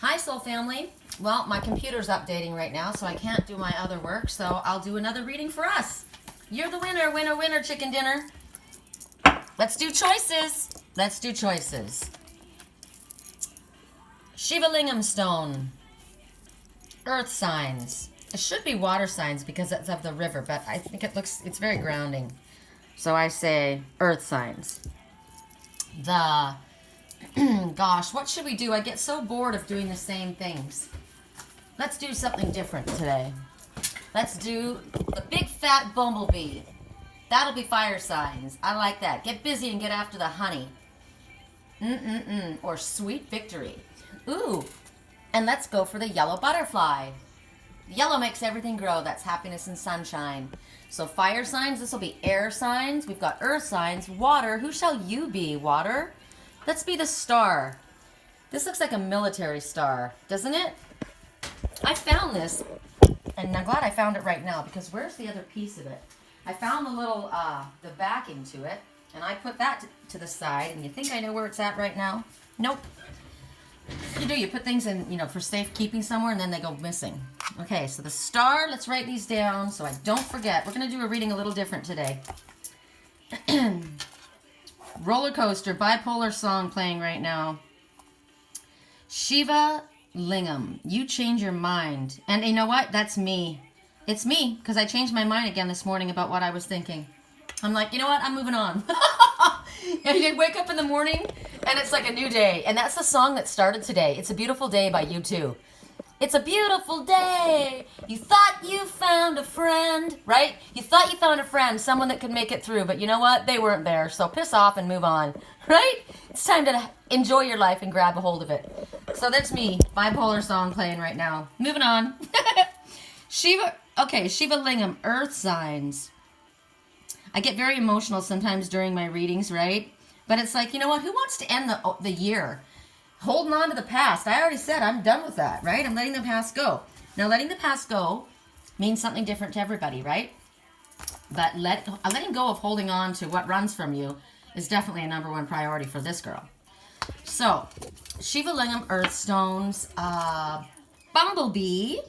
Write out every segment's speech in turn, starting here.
Hi, Soul Family. Well, my computer's updating right now, so I can't do my other work, so I'll do another reading for us. You're the winner, winner, winner, chicken dinner. Let's do choices. Let's do choices. Shiva Lingam stone. Earth signs. It should be water signs because it's of the river, but I think it's very grounding. So I say earth signs. Gosh, what should we do? I get so bored of doing the same things. Let's do something different today. Let's do the big fat bumblebee. That'll be fire signs. I like that. Get busy and get after the honey. Or sweet victory. Ooh, and let's go for the yellow butterfly. Yellow makes everything grow. That's happiness and sunshine. So fire signs, this will be air signs. We've got earth signs, water. Who shall you be, water? Let's be the star. This looks like a military star, doesn't it? I found this, and I'm glad I found it right now, because where's the other piece of it? I found the little, the backing to it, and I put that to the side, and you think I know where it's at right now? Nope. You do, you put things in, for safekeeping somewhere, and then they go missing. Okay, so the star, let's write these down so I don't forget. We're going to do a reading a little different today. Roller coaster, bipolar song playing right now. Shiva Lingam, you change your mind. And you know what? That's me. It's me, because I changed my mind again this morning about what I was thinking. I'm like, you know what? I'm moving on. And you wake up in the morning, and it's like a new day. And that's the song that started today. It's a Beautiful Day by U2. It's a beautiful day. You thought you found a friend, right? You thought you found a friend, someone that could make it through. But you know what? They weren't there. So piss off and move on, right? It's time to enjoy your life and grab a hold of it. So that's me. Bipolar song playing right now. Moving on. Shiva Lingam, earth signs. I get very emotional sometimes during my readings, right? But it's like, you know what? Who wants to end the year holding on to the past? I already said I'm done with that, right? I'm letting the past go. Now, letting the past go means something different to everybody, right? But letting go of holding on to what runs from you is definitely a #1 priority for this girl. So, Shiva Lingam, earth stones, bumblebee.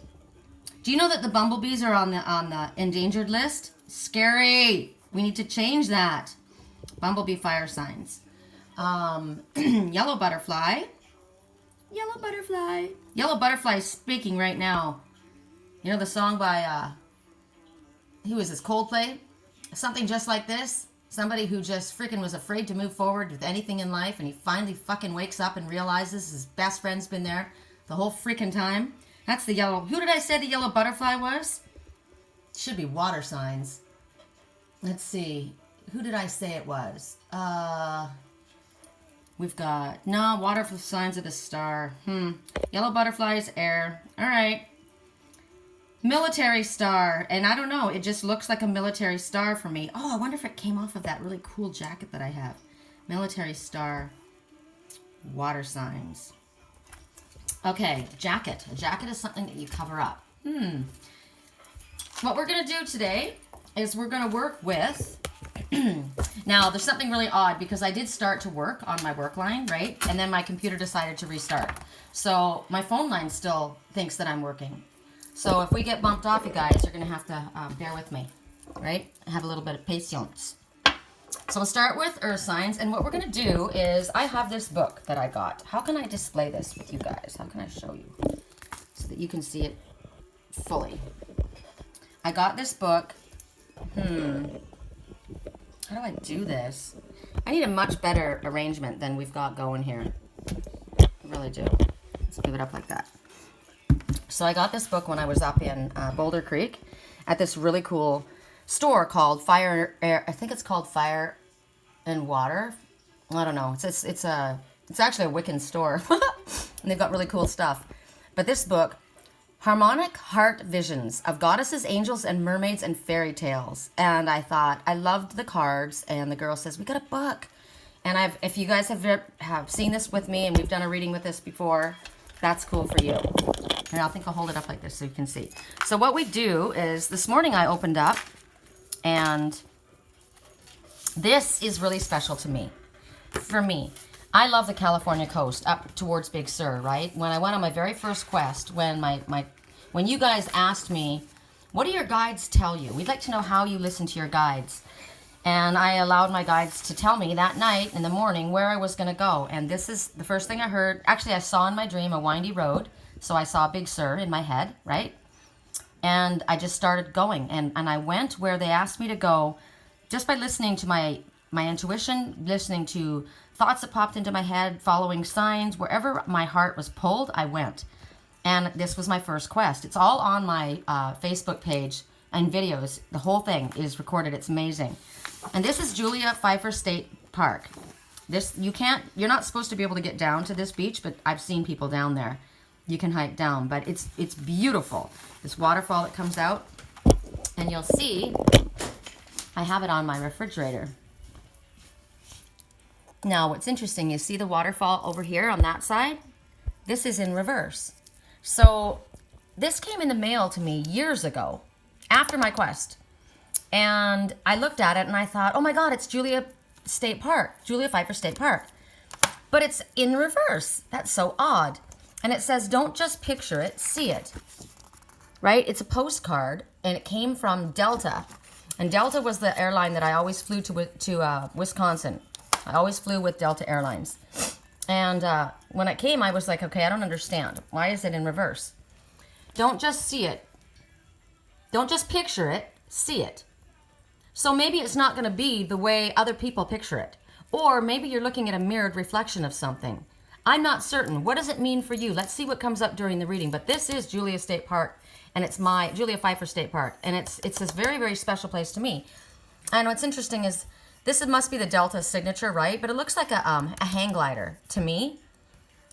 Do you know that the bumblebees are on the endangered list? Scary. We need to change that. Bumblebee, fire signs. Yellow butterfly. Yellow butterfly. Yellow butterfly is speaking right now. You know the song by, who is this, Coldplay? Something just like this. Somebody who just freaking was afraid to move forward with anything in life, and he finally fucking wakes up and realizes his best friend's been there the whole freaking time. That's the yellow. Who did I say the yellow butterfly was? Should be water signs. Let's see. Who did I say it was? We've got, no, water signs of the star. Yellow butterfly is air. All right. Military star. And I don't know. It just looks like a military star for me. Oh, I wonder if it came off of that really cool jacket that I have. Military star. Water signs. Okay, jacket. A jacket is something that you cover up. What we're going to do today is we're going to work with... Now, there's something really odd because I did start to work on my work line, right? And then my computer decided to restart. So my phone line still thinks that I'm working. So if we get bumped off, you guys, you're going to have to bear with me, right? Have a little bit of patience. So we'll start with earth signs. And what we're going to do is I have this book that I got. How can I display this with you guys? How can I show you so that you can see it fully? I got this book. How do I do this? I need a much better arrangement than we've got going here. I really do. Let's give it up like that. So I got this book when I was up in Boulder Creek at this really cool store called Fire Air. I think it's called Fire and Water. I don't know. It's actually a Wiccan store. And they've got really cool stuff. But this book, Harmonic Hart Visions of Goddesses, Angels, and Mermaids and Fairy Tales. And I thought, I loved the cards, and the girl says, we got a book. And if you guys have seen this with me, and we've done a reading with this before, that's cool for you. And I think I'll hold it up like this so you can see. So what we do is, this morning I opened up, and this is really special to me. For me. I love the California coast up towards Big Sur, right? When I went on my very first quest, when when you guys asked me, what do your guides tell you? We'd like to know how you listen to your guides. And I allowed my guides to tell me that night in the morning where I was going to go. And this is the first thing I heard. Actually, I saw in my dream a windy road. So I saw Big Sur in my head, right? And I just started going. And I went where they asked me to go just by listening to my intuition, listening to thoughts that popped into my head, following signs. Wherever my heart was pulled, I went. And this was my first quest. It's all on my Facebook page and videos. The whole thing is recorded. It's amazing. And this is Julia Pfeiffer State Park. You're not supposed to be able to get down to this beach, but I've seen people down there. You can hike down, but it's beautiful. This waterfall that comes out, and you'll see, I have it on my refrigerator. Now, what's interesting is, see the waterfall over here on that side? This is in reverse. So this came in the mail to me years ago, after my quest. And I looked at it and I thought, oh my God, it's Julia Pfeiffer State Park. But it's in reverse. That's so odd. And it says, don't just picture it, see it. Right? It's a postcard, and it came from Delta. And Delta was the airline that I always flew to Wisconsin. I always flew with Delta Airlines. And when it came, I was like, okay, I don't understand. Why is it in reverse? Don't just see it. Don't just picture it, see it. So maybe it's not going to be the way other people picture it. Or maybe you're looking at a mirrored reflection of something. I'm not certain. What does it mean for you? Let's see what comes up during the reading. But this is Julia State Park, and it's my Julia Pfeiffer State Park. And it's this very, very special place to me. And what's interesting is, this must be the Delta signature, right? But it looks like a hang glider to me.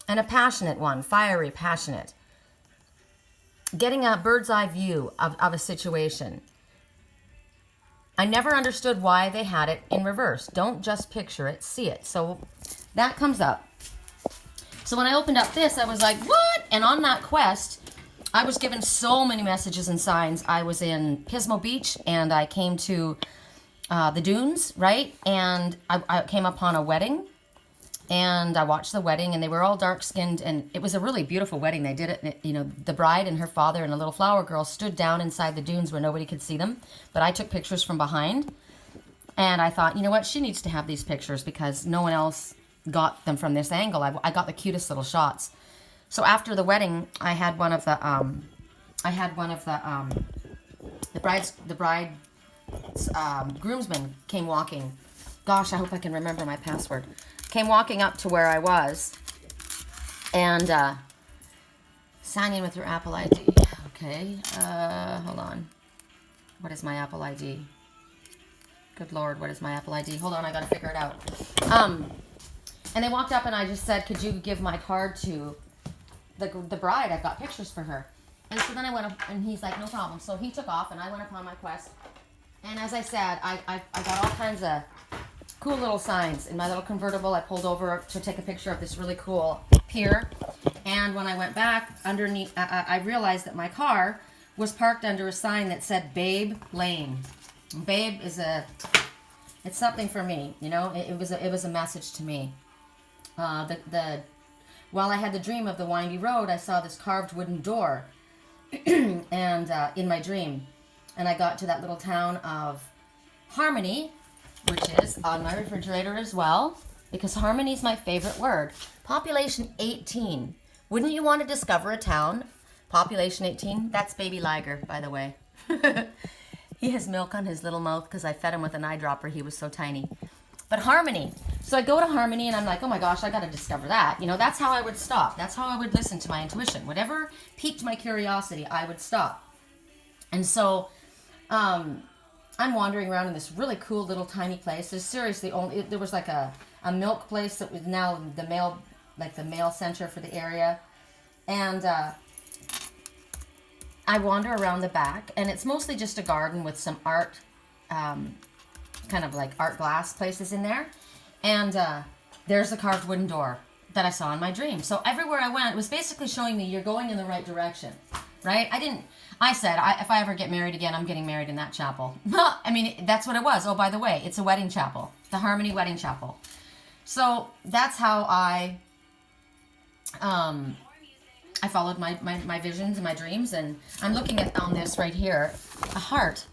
And a passionate one, fiery, passionate. Getting a bird's eye view of a situation. I never understood why they had it in reverse. Don't just picture it, see it. So that comes up. So when I opened up this, I was like, what? And on that quest, I was given so many messages and signs. I was in Pismo Beach, and I came to the dunes, right? And I came upon a wedding, and I watched the wedding, and they were all dark-skinned, and it was a really beautiful wedding. They did it, you know, the bride and her father and a little flower girl stood down inside the dunes where nobody could see them, but I took pictures from behind, and I thought, you know what, she needs to have these pictures because no one else got them from this angle. I got the cutest little shots. So after the wedding, I had one of the bride groomsmen came walking. Gosh, I hope I can remember my password. Came walking up to where I was, and sign in with your Apple ID. Okay, hold on. What is my Apple ID? Good Lord, what is my Apple ID? Hold on, I gotta figure it out. And they walked up, and I just said, could you give my card to the bride? I've got pictures for her. And so then I went up, and he's like, no problem. So he took off, and I went upon my quest. And as I said, I got all kinds of cool little signs. In my little convertible, I pulled over to take a picture of this really cool pier. And when I went back underneath, I realized that my car was parked under a sign that said Babe Lane. Babe is it's something for me, you know. It was a message to me. While I had the dream of the windy road, I saw this carved wooden door, and in my dream, and I got to that little town of Harmony, which is on my refrigerator as well, because Harmony is my favorite word. Population 18. Wouldn't you want to discover a town? Population 18. That's baby Liger, by the way. He has milk on his little mouth because I fed him with an eyedropper. He was so tiny. But Harmony. So I go to Harmony, and I'm like, oh my gosh, I got to discover that. You know, that's how I would stop. That's how I would listen to my intuition. Whatever piqued my curiosity, I would stop. And so I'm wandering around in this really cool little tiny place. There's seriously there was like a milk place that was now the mail center for the area. And I wander around the back, and it's mostly just a garden with some art, kind of like art glass places in there. And there's a carved wooden door that I saw in my dream. So everywhere I went, it was basically showing me you're going in the right direction, right? I said, if I ever get married again, I'm getting married in that chapel. I mean, that's what it was. Oh, by the way, it's a wedding chapel, the Harmony Wedding Chapel. So that's how I followed my visions and my dreams, and I'm looking at on this right here, a heart.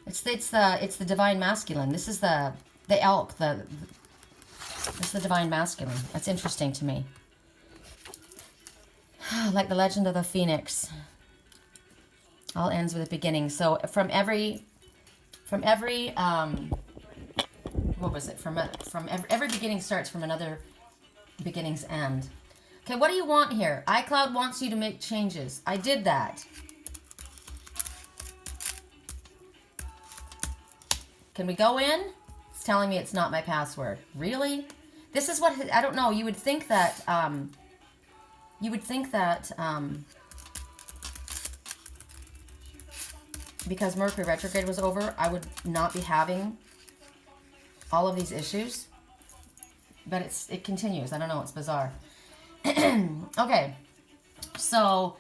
It's the divine masculine. This is the elk. It's the divine masculine. That's interesting to me. Like the legend of the phoenix. All ends with a beginning. So from every what was it? From every beginning starts from another beginning's end. Okay, what do you want here? iCloud wants you to make changes. I did that. Can we go in? It's telling me it's not my password. Really? This is what, I don't know. You would think that, because Mercury retrograde was over, I would not be having all of these issues. But it continues. I don't know. It's bizarre. Okay. So,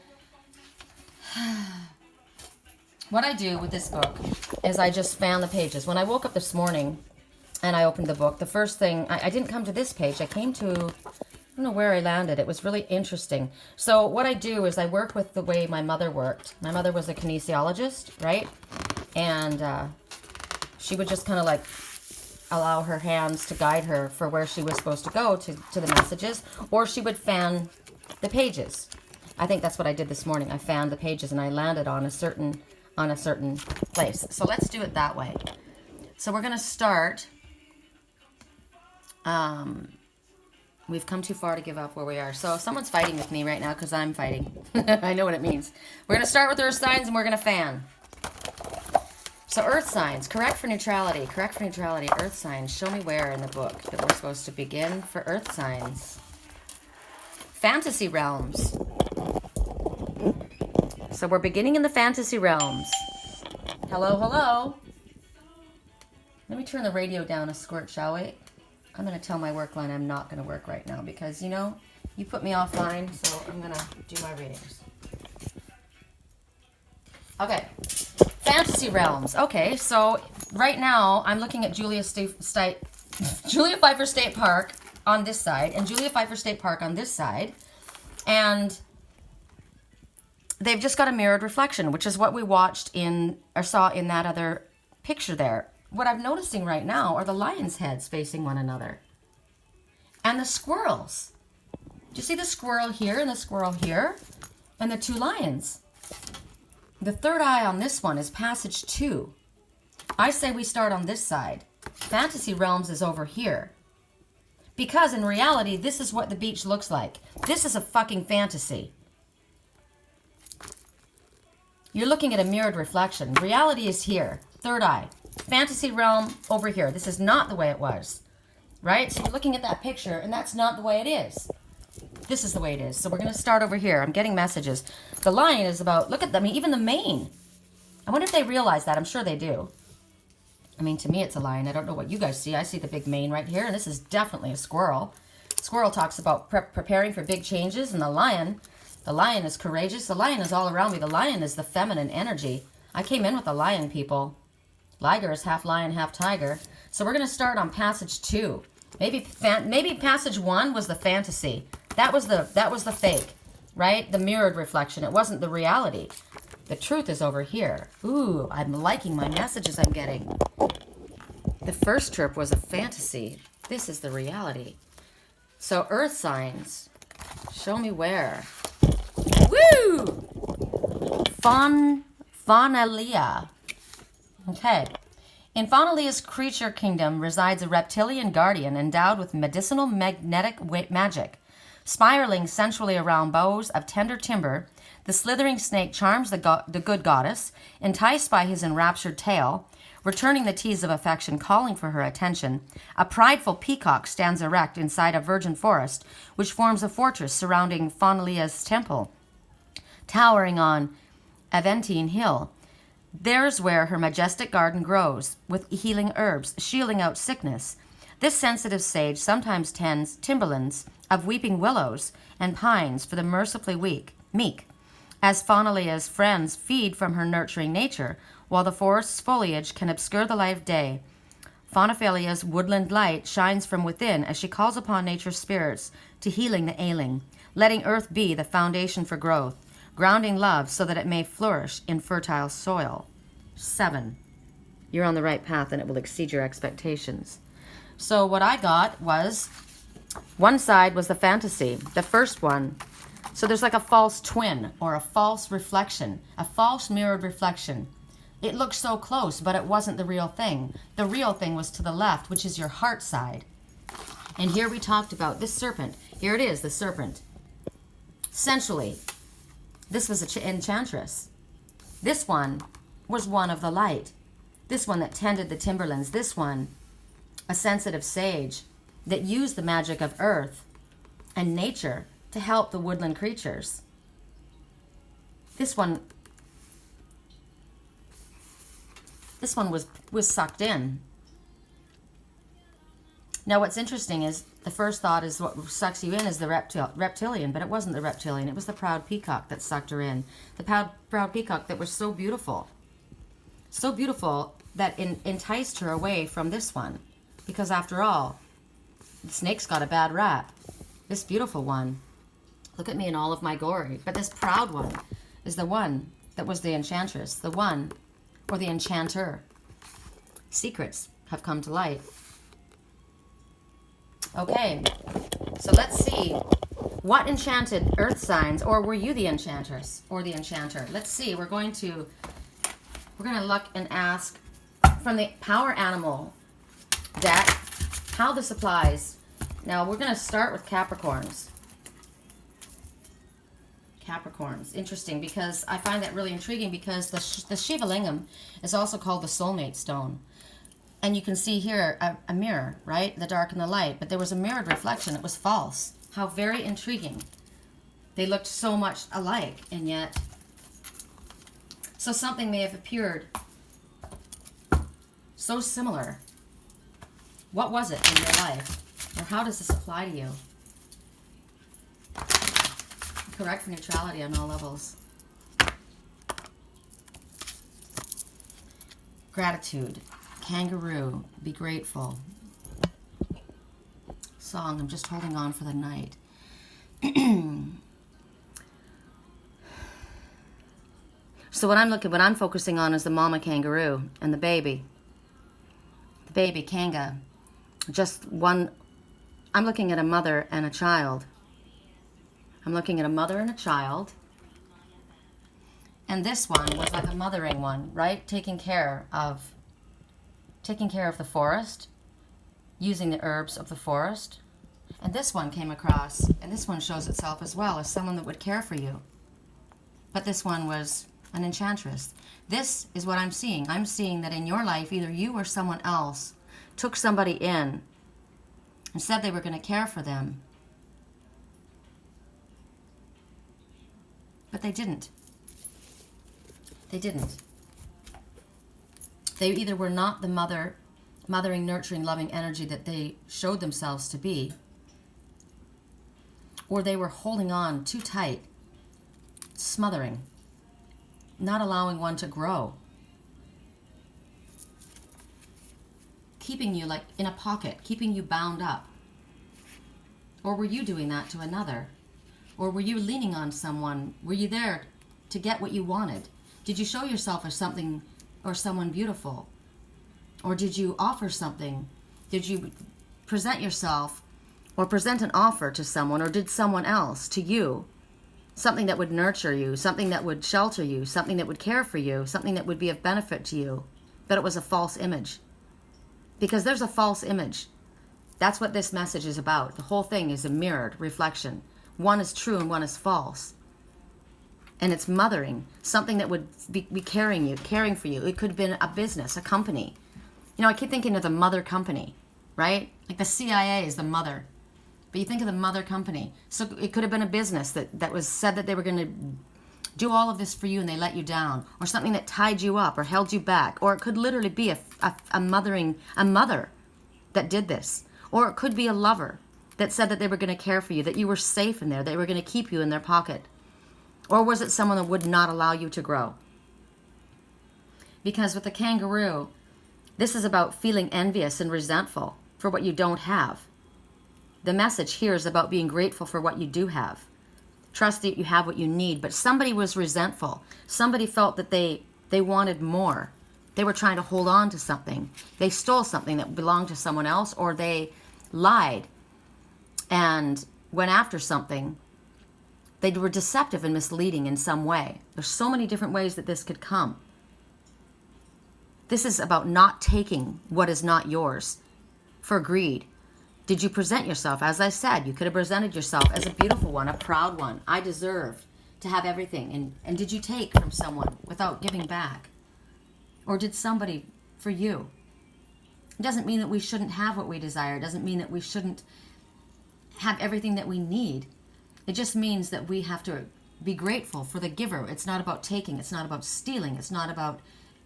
what I do with this book is I just fan the pages. When I woke up this morning and I opened the book, the first thing, I didn't come to this page. I came to, I don't know where I landed. It was really interesting. So what I do is I work with the way my mother worked. My mother was a kinesiologist, right? And she would just kind of like allow her hands to guide her for where she was supposed to go to the messages, or she would fan the pages. I think that's what I did this morning. I fanned the pages and I landed on a certain place. So let's do it that way. So we're going to start. We've come too far to give up where we are. So someone's fighting with me right now because I'm fighting. I know what it means. We're going to start with earth signs and we're going to fan. So earth signs, correct for neutrality. Correct for neutrality, earth signs. Show me where in the book that we're supposed to begin for earth signs. Fantasy realms. So we're beginning in the fantasy realms. Hello, hello. Let me turn the radio down a squirt, shall we? I'm going to tell my work line I'm not going to work right now because, you know, you put me offline, so I'm going to do my readings. Okay. Fantasy realms. Okay, so right now I'm looking at Julia Pfeiffer State Park on this side and Julia Pfeiffer State Park on this side. And they've just got a mirrored reflection, which is what we watched in or saw in that other picture there. What I'm noticing right now are the lions' heads facing one another. And the squirrels. Do you see the squirrel here and the squirrel here? And the two lions. The third eye on this one is passage 2. I say we start on this side. Fantasy realms is over here. Because in reality, this is what the beach looks like. This is a fucking fantasy. You're looking at a mirrored reflection. Reality is here. Third eye. Fantasy realm over here. This is not the way it was. Right? So you're looking at that picture, and that's not the way it is. This is the way it is. So we're going to start over here. I'm getting messages. The lion is about, look at them, even the mane. I wonder if they realize that. I'm sure they do. I mean, to me, it's a lion. I don't know what you guys see. I see the big mane right here, and this is definitely a squirrel. Squirrel talks about preparing for big changes, and the lion is courageous. The lion is all around me. The lion is the feminine energy. I came in with the lion, people. Liger is half lion, half tiger. So we're going to start on passage 2. Maybe passage 1 was the fantasy. That was the fake, right? The mirrored reflection. It wasn't the reality. The truth is over here. Ooh, I'm liking my messages I'm getting. The first trip was a fantasy. This is the reality. So earth signs. Show me where. Woo! Faunalia. Okay. In Faunalia's creature kingdom resides a reptilian guardian endowed with medicinal magnetic magic. Spiraling sensually around boughs of tender timber, the slithering snake charms the good goddess, enticed by his enraptured tail, returning the tease of affection, calling for her attention. A prideful peacock stands erect inside a virgin forest, which forms a fortress surrounding Faunalia's temple, towering on Aventine Hill. There's where her majestic garden grows, with healing herbs, shielding out sickness. This sensitive sage sometimes tends timberlands of weeping willows and pines for the mercifully meek, as Faunalia's friends feed from her nurturing nature, while the forest's foliage can obscure the light of day. Faunalia's woodland light shines from within as she calls upon nature's spirits to healing the ailing, letting earth be the foundation for growth, grounding love so that it may flourish in fertile soil. 7. You're on the right path and it will exceed your expectations. So what I got was, one side was the fantasy, the first one. So there's like a false twin or a false reflection, a false mirrored reflection. It looked so close, but it wasn't the real thing. The real thing was to the left, which is your heart side. And here we talked about this serpent. Here it is, the serpent. Sensually, this was an enchantress. This one was one of the light. This one that tended the timberlands. This one, a sensitive sage that used the magic of earth and nature to help the woodland creatures. This one was sucked in. Now what's interesting is the first thought is what sucks you in is the reptilian, but it wasn't the reptilian. It was the proud peacock that sucked her in. The proud peacock that was so beautiful that enticed her away from this one. Because after all, the snake's got a bad rap. This beautiful one, look at me in all of my glory. But this proud one is the one that was the enchantress, the one, or the enchanter. Secrets have come to light. Okay, so let's see. What enchanted earth signs, or were you the enchantress or the enchanter? Let's see. We're going to look and ask from the power animal deck how this applies. Now we're going to start with Capricorns. Capricorns, interesting, because I find that really intriguing, because the Shiva Lingam is also called the soulmate stone. And you can see here a mirror, right? The dark and the light. But there was a mirrored reflection. It was false. How very intriguing. They looked so much alike, and yet... So something may have appeared so similar. What was it in your life? Or how does this apply to you? Correct for neutrality on all levels. Gratitude. Kangaroo, be grateful. Song, I'm just holding on for the night. So what I'm focusing on is the mama kangaroo and the baby. The baby kanga. Just one, I'm looking at a mother and a child. I'm looking at a mother and a child. And this one was like a mothering one, right? Taking care of the forest, using the herbs of the forest. And this one came across, and this one shows itself as well as someone that would care for you. But this one was an enchantress. This is what I'm seeing. I'm seeing that in your life, either you or someone else took somebody in and said they were going to care for them. But they didn't. They didn't. They either were not the mothering, nurturing, loving energy that they showed themselves to be, or they were holding on too tight, smothering, not allowing one to grow, keeping you like in a pocket, keeping you bound up. Or were you doing that to another? Or were you leaning on someone? Were you there to get what you wanted? Did you show yourself as something or someone beautiful? Or did you offer something? Did you present yourself or present an offer to someone, or did someone else to you? Something that would nurture you, something that would shelter you, something that would care for you, something that would be of benefit to you. But it was a false image. Because there's a false image. That's what this message is about. The whole thing is a mirrored reflection. One is true and one is false. And it's mothering, something that would be caring for you. It could have been a business, a company. You know, I keep thinking of the mother company, right? Like the CIA is the mother. But you think of the mother company. So it could have been a business that was said that they were going to do all of this for you and they let you down. Or something that tied you up or held you back. Or it could literally be a mother that did this. Or it could be a lover that said that they were going to care for you, that you were safe in there, they were going to keep you in their pocket. Or was it someone that would not allow you to grow? Because with the kangaroo, This is about feeling envious and resentful for what you don't have. The message here is about being grateful for what you do have. Trust that you have what you need, but somebody was resentful. Somebody felt that they wanted more. They were trying to hold on to something. They stole something that belonged to someone else, or they lied and went after something. They were deceptive and misleading in some way. There's so many different ways that this could come. This is about not taking what is not yours for greed. Did you present yourself? As I said, you could have presented yourself as a beautiful one, a proud one. I deserved to have everything. And did you take from someone without giving back? Or did somebody for you? It doesn't mean that we shouldn't have what we desire. It doesn't mean that we shouldn't have everything that we need. It just means that we have to be grateful for the giver. It's not about taking. It's not about stealing. It's not about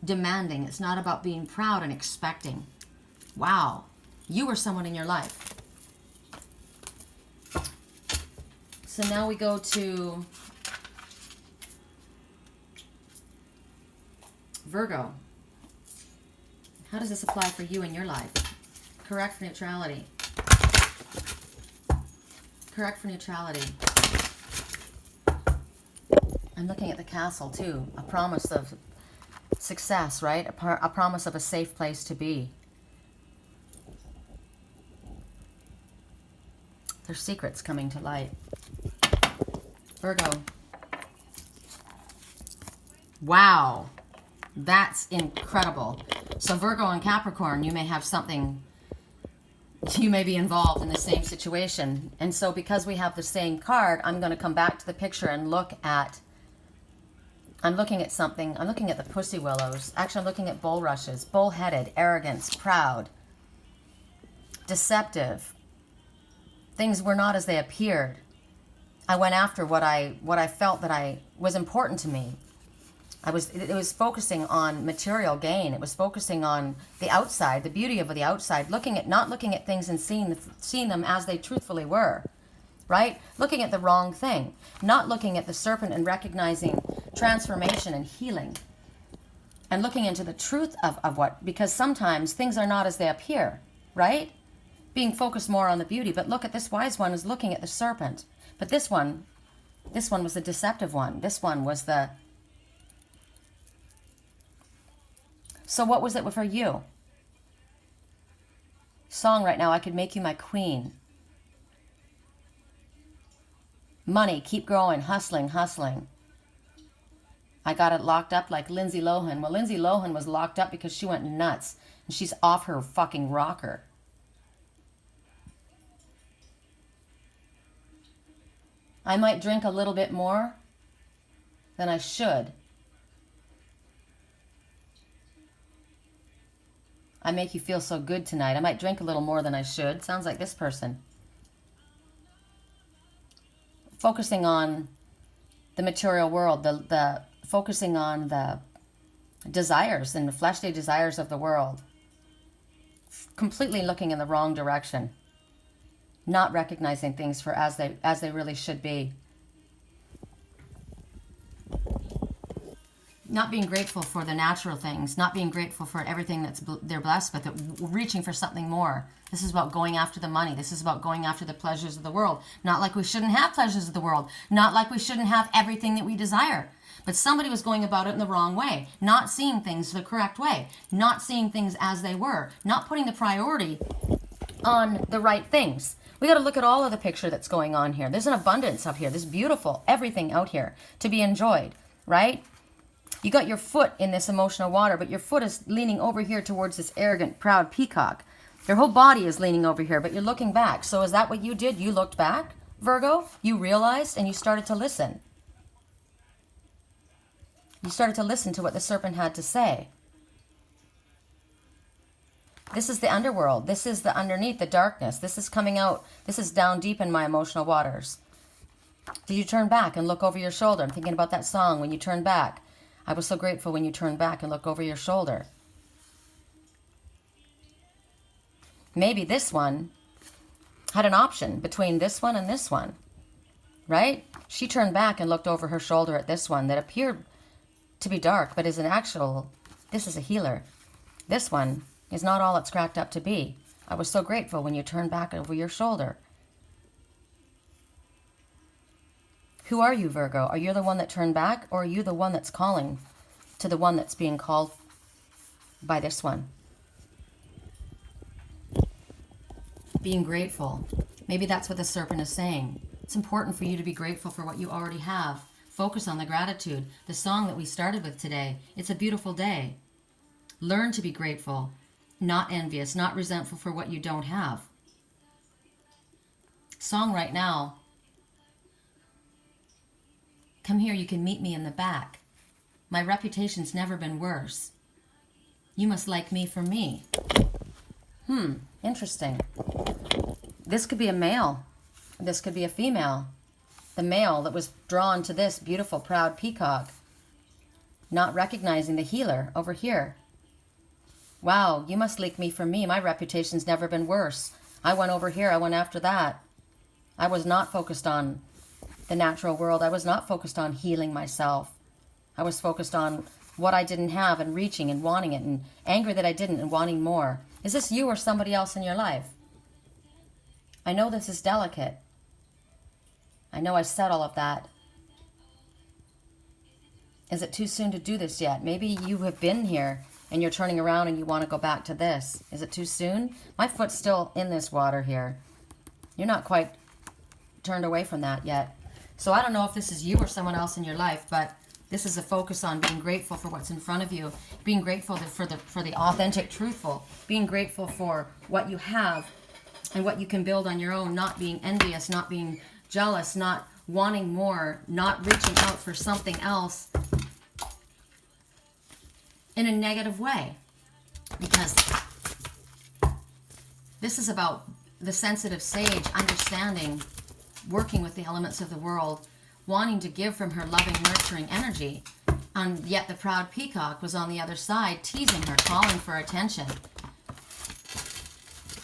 demanding. It's not about being proud and expecting. Wow. You were someone in your life. So now we go to Virgo. How does this apply for you in your life? Correct for neutrality. Correct for neutrality. I'm looking at the castle too. A promise of success, right? A promise of a safe place to be. There's secrets coming to light. Virgo. Wow. That's incredible. So Virgo and Capricorn, you may have something, you may be involved in the same situation. And so because we have the same card, I'm going to come back to the picture and look at, I'm looking at something, I'm looking at the pussy willows. Actually, I'm looking at bulrushes, bullheaded, arrogance, proud, deceptive. Things were not as they appeared. I went after what I felt that was important to me. It was focusing on material gain. It was focusing on the outside, the beauty of the outside, not looking at things and seeing them as they truthfully were, right? Looking at the wrong thing, not looking at the serpent and recognizing transformation and healing, and looking into the truth of what, because sometimes things are not as they appear, right? Being focused more on the beauty, but look at this wise one is looking at the serpent. But this one was the deceptive one. This one was the... So what was it for you? Song right now, I could make you my queen. Money, keep growing, hustling, hustling. I got it locked up like Lindsay Lohan. Well, Lindsay Lohan was locked up because she went nuts. And she's off her fucking rocker. I might drink a little bit more than I should. I make you feel so good tonight. I might drink a little more than I should. Sounds like this person. Focusing on the material world, the focusing on the desires and the fleshly desires of the world. Completely looking in the wrong direction. Not recognizing things for as they really should be. Not being grateful for the natural things, not being grateful for everything they're blessed with, reaching for something more. This is about going after the money. This is about going after the pleasures of the world. Not like we shouldn't have pleasures of the world. Not like we shouldn't have everything that we desire. But somebody was going about it in the wrong way. Not seeing things the correct way. Not seeing things as they were. Not putting the priority on the right things. We got to look at all of the picture that's going on here. There's an abundance up here. There's beautiful everything out here to be enjoyed, right? You got your foot in this emotional water, but your foot is leaning over here towards this arrogant, proud peacock. Your whole body is leaning over here, but you're looking back. So is that what you did? You looked back, Virgo? You realized and you started to listen. You started to listen to what the serpent had to say. This is the underworld. This is the underneath, the darkness. This is coming out. This is down deep in my emotional waters. Did you turn back and look over your shoulder? I'm thinking about that song, When You Turn Back. I was so grateful when you turned back and looked over your shoulder. Maybe this one had an option between this one and this one, right? She turned back and looked over her shoulder at this one that appeared to be dark, but is an actual, this is a healer. This one, is not all it's cracked up to be. I was so grateful when you turned back over your shoulder. Who are you, Virgo? Are you the one that turned back, or are you the one that's calling to the one that's being called by this one? Being grateful. Maybe that's what the serpent is saying. It's important for you to be grateful for what you already have. Focus on the gratitude. The song that we started with today. It's a beautiful day. Learn to be grateful, not envious, not resentful for what you don't have. Song right now. Come here, you can meet me in the back. My reputation's never been worse. You must like me for me. Interesting. This could be a male. This could be a female. The male that was drawn to this beautiful, proud peacock. Not recognizing the healer over here. Wow, you must like me for me. My reputation's never been worse. I went over here. I went after that. I was not focused on the natural world. I was not focused on healing myself. I was focused on what I didn't have and reaching and wanting it and angry that I didn't and wanting more. Is this you or somebody else in your life? I know this is delicate. I know I said all of that. Is it too soon to do this yet? Maybe you have been here and you're turning around and you want to go back to this. Is it too soon? My foot's still in this water here. You're not quite turned away from that yet. So I don't know if this is you or someone else in your life, but this is a focus on being grateful for what's in front of you, being grateful for the authentic, truthful, being grateful for what you have and what you can build on your own, not being envious, not being jealous, not wanting more, not reaching out for something else in a negative way. Because this is about the sensitive sage understanding, working with the elements of the world, wanting to give from her loving, nurturing energy. And yet the proud peacock was on the other side, teasing her, calling for attention,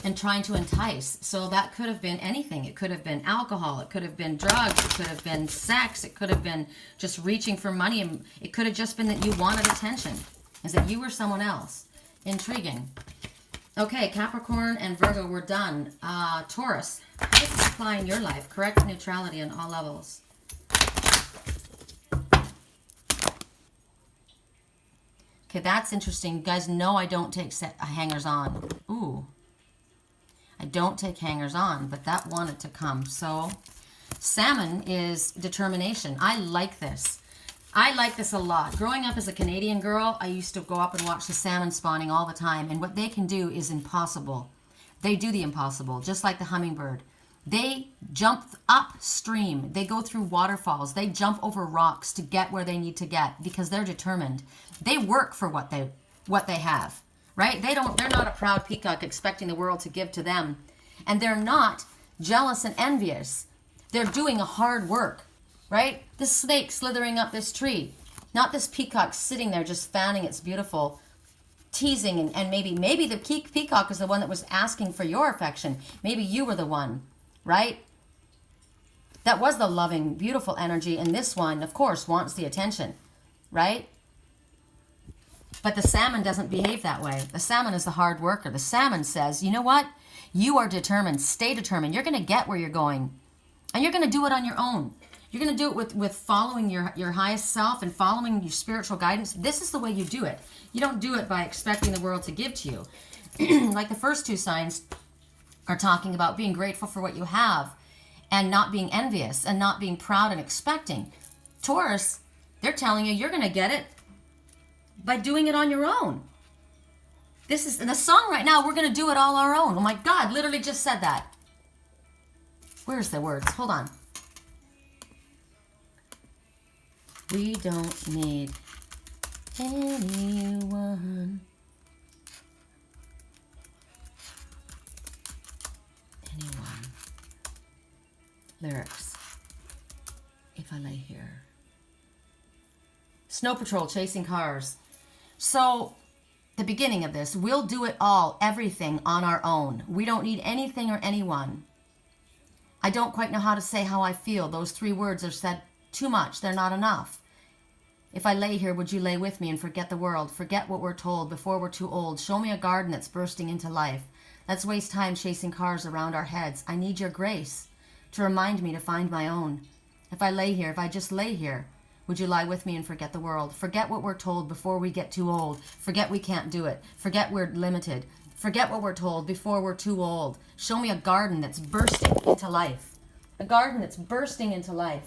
and trying to entice. So that could have been anything. It could have been alcohol. It could have been drugs. It could have been sex. It could have been just reaching for money. And it could have just been that you wanted attention. Is it you or someone else? Intriguing. Okay, Capricorn and Virgo, we're done. Taurus, how does this apply in your life? Correct neutrality on all levels. Okay, that's interesting. You guys know I don't take hangers on. Ooh. I don't take hangers on, but that wanted to come. So, Salmon is determination. I like this. I like this a lot. Growing up as a Canadian girl, I used to go up and watch the salmon spawning all the time. And what they can do is impossible. They do the impossible, just like the hummingbird. They jump upstream. They go through waterfalls. They jump over rocks to get where they need to get because they're determined. They work for what they have, right? They're not a proud peacock expecting the world to give to them. And they're not jealous and envious. They're doing a hard work, right? This snake slithering up this tree, not this peacock sitting there just fanning its beautiful, teasing, and maybe the peacock is the one that was asking for your affection. Maybe you were the one, right? That was the loving, beautiful energy, and this one, of course, wants the attention, right? But the salmon doesn't behave that way. The salmon is the hard worker. The salmon says, you know what? You are determined. Stay determined. You're going to get where you're going, and you're going to do it on your own. You're going to do it with following your highest self and following your spiritual guidance. This is the way you do it. You don't do it by expecting the world to give to you. Like the first two signs are talking about being grateful for what you have and not being envious and not being proud and expecting. Taurus, they're telling you you're going to get it by doing it on your own. This is in the song right now. We're going to do it all our own. Oh my God, literally just said that. Where's the words? Hold on. We don't need anyone. Lyrics. If I lay here. Snow Patrol, chasing cars. So, the beginning of this, we'll do it all, everything on our own. We don't need anything or anyone. I don't quite know how to say how I feel. Those three words are said too much. They're not enough. If I lay here, would you lay with me and forget the world? Forget what we're told before we're too old. Show me a garden that's bursting into life. Let's waste time chasing cars around our heads. I need your grace to remind me to find my own. If I lay here, if I just lay here, would you lie with me and forget the world? Forget what we're told before we get too old. Forget we can't do it. Forget we're limited. Forget what we're told before we're too old. Show me a garden that's bursting into life. A garden that's bursting into life.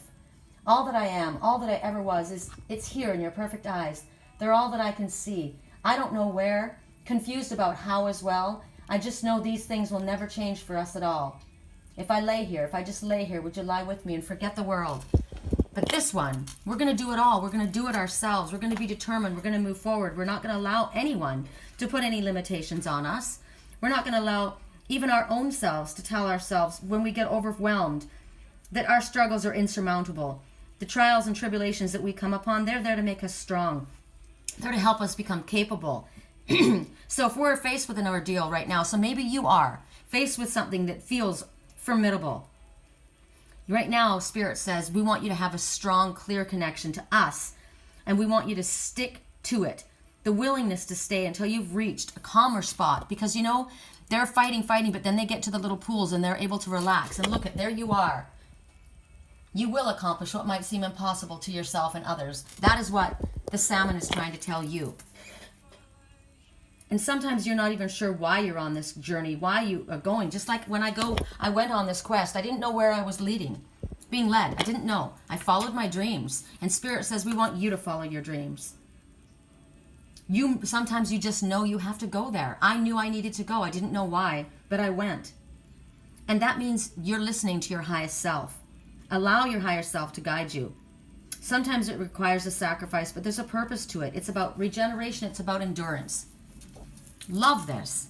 All that I am, all that I ever was, it's here in your perfect eyes. They're all that I can see. I don't know where, confused about how as well. I just know these things will never change for us at all. If I lay here, if I just lay here, would you lie with me and forget the world? But this one, we're going to do it all. We're going to do it ourselves. We're going to be determined. We're going to move forward. We're not going to allow anyone to put any limitations on us. We're not going to allow even our own selves to tell ourselves when we get overwhelmed that our struggles are insurmountable. The trials and tribulations that we come upon, they're there to make us strong. They're to help us become capable. So if we're faced with an ordeal right now, so maybe you are faced with something that feels formidable. Right now, Spirit says, we want you to have a strong, clear connection to us. And we want you to stick to it. The willingness to stay until you've reached a calmer spot. Because, you know, they're fighting, but then they get to the little pools and they're able to relax. And look, there you are. You will accomplish what might seem impossible to yourself and others. That is what the salmon is trying to tell you. And sometimes you're not even sure why you're on this journey, why you are going. Just like when I went on this quest, I didn't know where I was being led. I didn't know. I followed my dreams. And Spirit says we want you to follow your dreams. Sometimes you just know you have to go there. I knew I needed to go. I didn't know why, but I went. And that means you're listening to your highest self. Allow your higher self to guide you. Sometimes it requires a sacrifice, but there's a purpose to it. It's about regeneration. It's about endurance. Love this.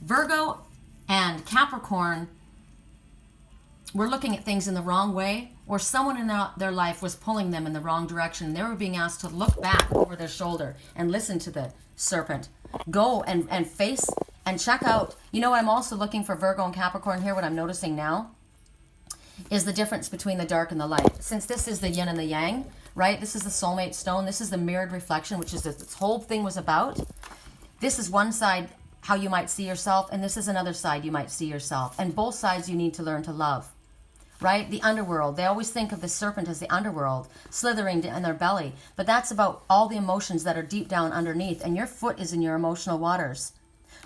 Virgo and Capricorn were looking at things in the wrong way, or someone in their life was pulling them in the wrong direction. They were being asked to look back over their shoulder and listen to the serpent. Go and face and check out. You know, I'm also looking for Virgo and Capricorn here. What I'm noticing now is the difference between the dark and the light. Since this is the yin and the yang, right? This is the soulmate stone. This is the mirrored reflection, which is what this whole thing was about. This is one side, how you might see yourself, and this is another side you might see yourself. And both sides you need to learn to love, right? The underworld. They always think of the serpent as the underworld, slithering in their belly. But that's about all the emotions that are deep down underneath. And your foot is in your emotional waters.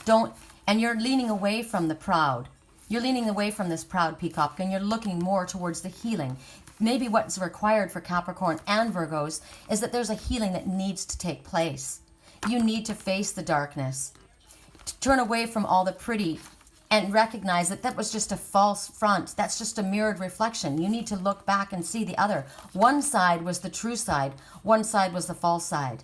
And you're leaning away from the proud. You're leaning away from this proud peacock, and you're looking more towards the healing. Maybe what's required for Capricorn and Virgos is that there's a healing that needs to take place. You need to face the darkness, to turn away from all the pretty and recognize that that was just a false front. That's just a mirrored reflection. You need to look back and see the other. One side was the true side. One side was the false side.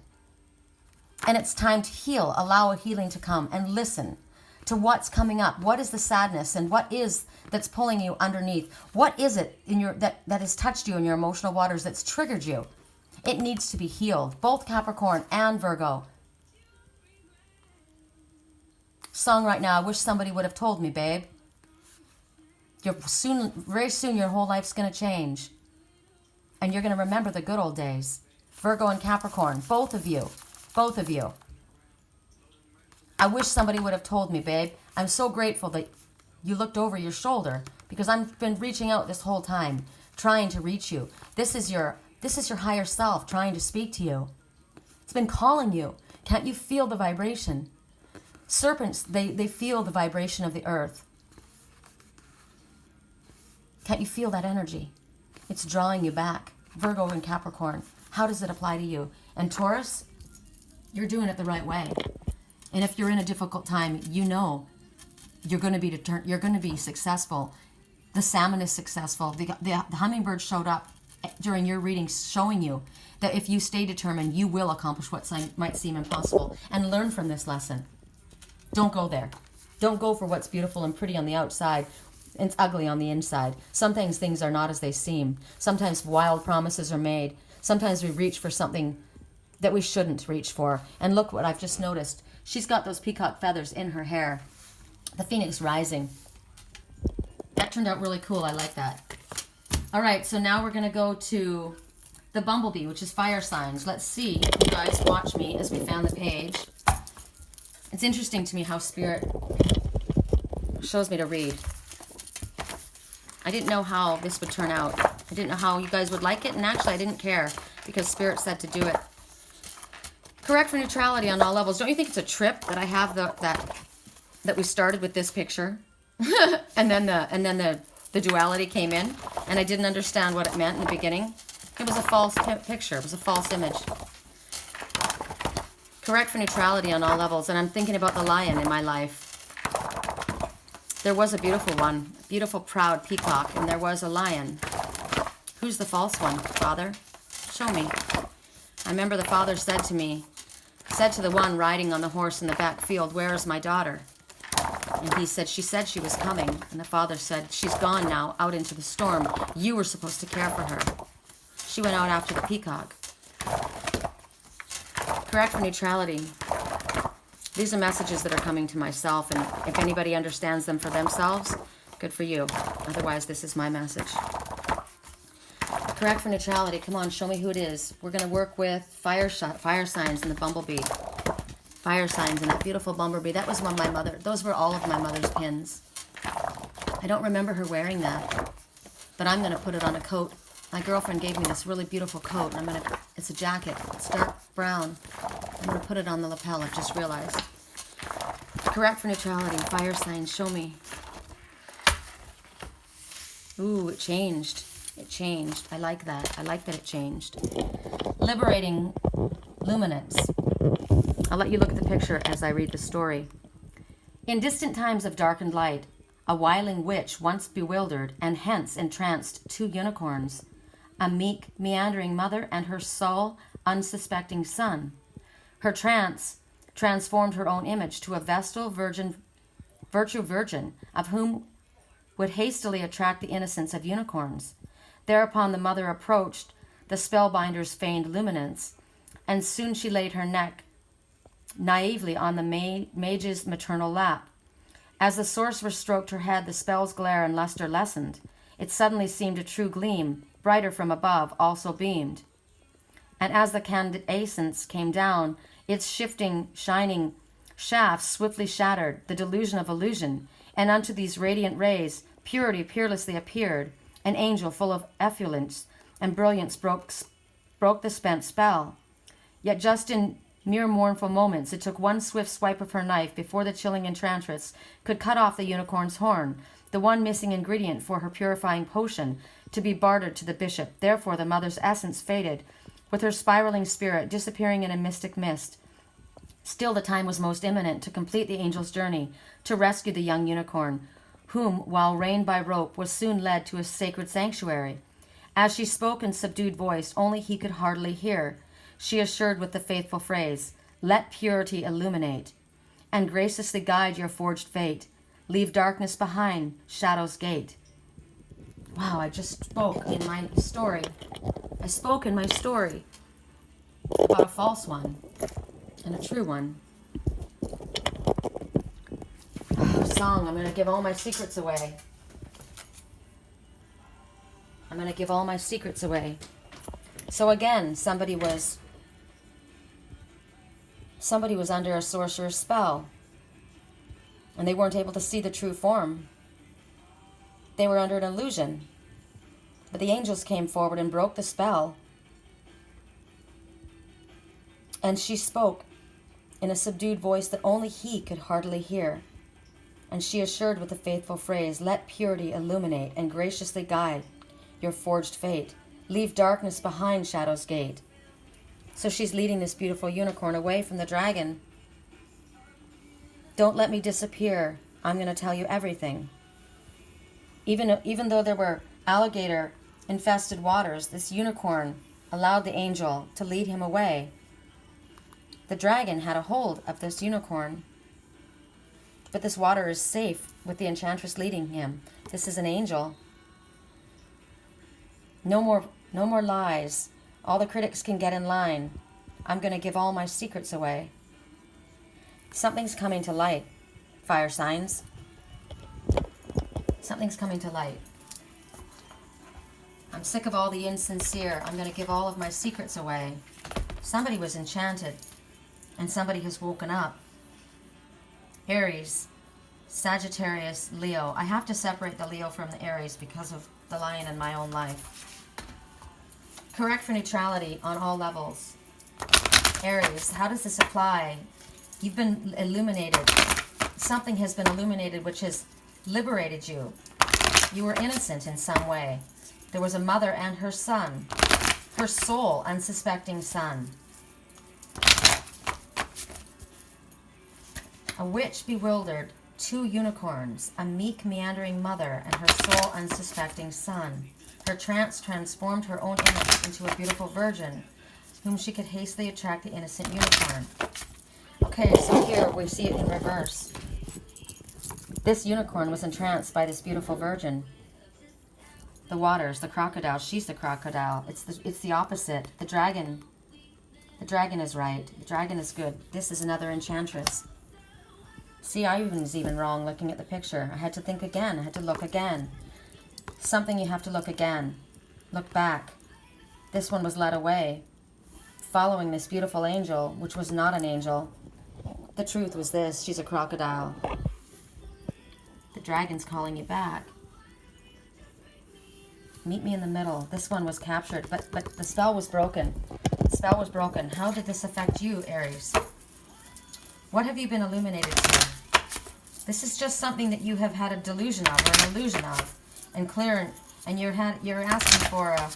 And it's time to heal. Allow a healing to come and listen to what's coming up. What is the sadness and what is that's pulling you underneath? What is it in your that has touched you in your emotional waters that's triggered you? It needs to be healed. Both Capricorn and Virgo. Song right now, I wish somebody would have told me, babe. Very soon your whole life's going to change. And you're going to remember the good old days. Virgo and Capricorn, both of you. Both of you. I wish somebody would have told me, babe. I'm so grateful that you looked over your shoulder because I've been reaching out this whole time, trying to reach you. This is your higher self trying to speak to you. It's been calling you. Can't you feel the vibration? Serpents, they feel the vibration of the earth. Can't you feel that energy? It's drawing you back. Virgo and Capricorn, how does it apply to you? And Taurus, you're doing it the right way. And if you're in a difficult time, you know you're going to be successful. The salmon is successful. The hummingbird showed up during your reading showing you that if you stay determined, you will accomplish what might seem impossible. And learn from this lesson. Don't go there. Don't go for what's beautiful and pretty on the outside. It's ugly on the inside. Sometimes things are not as they seem. Sometimes wild promises are made. Sometimes we reach for something that we shouldn't reach for. And look what I've just noticed. She's got those peacock feathers in her hair. The phoenix rising. That turned out really cool. I like that. All right, so now we're going to go to the Bumblebee, which is fire signs. Let's see. You guys watch me as we found the page. It's interesting to me how Spirit shows me to read. I didn't know how this would turn out. I didn't know how you guys would like it, and actually I didn't care because Spirit said to do it. Correct for neutrality on all levels. Don't you think it's a trip that I have that we started with this picture, and then the duality came in, and I didn't understand what it meant in the beginning. It was a false picture. It was a false image. Correct for neutrality on all levels, and I'm thinking about the lion in my life. There was a beautiful one, a beautiful, proud peacock, and there was a lion. Who's the false one, Father? Show me. I remember the Father said to the one riding on the horse in the back field, "Where is my daughter?" And he said, "She said she was coming." And the Father said, "She's gone now, out into the storm. You were supposed to care for her. She went out after the peacock." Correct for neutrality. These are messages that are coming to myself, and if anybody understands them for themselves, good for you. Otherwise, this is my message. Correct for neutrality. Come on, show me who it is. We're going to work with fire signs in the Bumblebee. Fire signs in that beautiful Bumblebee. That was one of my mother. Those were all of my mother's pins. I don't remember her wearing that, but I'm going to put it on a coat. My girlfriend gave me this really beautiful coat, and it's a jacket. It's dark brown. I'm going to put it on the lapel. I've just realized. Correct for neutrality. Fire signs. Show me. Ooh, it changed. It changed. I like that. I like that it changed. Liberating luminance. I'll let you look at the picture as I read the story. In distant times of darkened light, a wiling witch once bewildered and hence entranced 2 unicorns, a meek, meandering mother and her sole, unsuspecting son. Her trance transformed her own image to a vestal virgin, of whom would hastily attract the innocence of unicorns. Thereupon the mother approached the spellbinder's feigned luminance, and soon she laid her neck naively on the mage's maternal lap. As the sorcerer stroked her head, the spell's glare and luster lessened. It suddenly seemed a true gleam, brighter from above, also beamed. And as the candescence came down, its shifting, shining shafts swiftly shattered the delusion of illusion, and unto these radiant rays purity peerlessly appeared. An angel full of effulgence and brilliance broke the spent spell. Yet just in mere mournful moments, it took one swift swipe of her knife before the chilling enchantress could cut off the unicorn's horn, the one missing ingredient for her purifying potion, to be bartered to the bishop. Therefore the mother's essence faded, with her spiraling spirit disappearing in a mystic mist. Still the time was most imminent to complete the angel's journey, to rescue the young unicorn, whom, while reined by rope, was soon led to a sacred sanctuary. As she spoke in subdued voice, only he could hardly hear, she assured with the faithful phrase, "Let purity illuminate, and graciously guide your forged fate. Leave darkness behind, shadow's gate." Wow, I just spoke in my story. I spoke in my story about a false one and a true one. Song, I'm going to give all my secrets away. I'm going to give all my secrets away. So again, somebody was under a sorcerer's spell, and they weren't able to see the true form. They were under an illusion. But the angels came forward and broke the spell. And she spoke in a subdued voice that only he could hardly hear. And she assured with the faithful phrase, "Let purity illuminate and graciously guide your forged fate. Leave darkness behind, shadow's gate." So she's leading this beautiful unicorn away from the dragon. Don't let me disappear. I'm going to tell you everything. Even though there were alligator-infested waters, this unicorn allowed the angel to lead him away. The dragon had a hold of this unicorn. But this water is safe with the enchantress leading him. This is an angel. No more lies. All the critics can get in line. I'm going to give all my secrets away. Something's coming to light, fire signs. Something's coming to light. I'm sick of all the insincere. I'm going to give all of my secrets away. Somebody was enchanted, and somebody has woken up. Aries, Sagittarius, Leo. I have to separate the Leo from the Aries because of the lion in my own life. Correct for neutrality on all levels. Aries, how does this apply? You've been illuminated. Something has been illuminated which has liberated you. You were innocent in some way. There was a mother and her son. Her sole, unsuspecting son. A witch bewildered. 2 unicorns. A meek, meandering mother and her sole, unsuspecting son. Her trance transformed her own image into a beautiful virgin, whom she could hastily attract the innocent unicorn. Okay, so here we see it in reverse. This unicorn was entranced by this beautiful virgin. The waters, the crocodile, she's the crocodile. It's the opposite. The dragon. The dragon is right. The dragon is good. This is another enchantress. See, I was even wrong looking at the picture. I had to think again. I had to look again. Something you have to look again. Look back. This one was led away, following this beautiful angel, which was not an angel. The truth was this. She's a crocodile. The dragon's calling you back. Meet me in the middle. This one was captured, but the spell was broken. The spell was broken. How did this affect you, Aries? What have you been illuminated to? This is just something that you have had a delusion of or an illusion of, and clear, and you're asking for a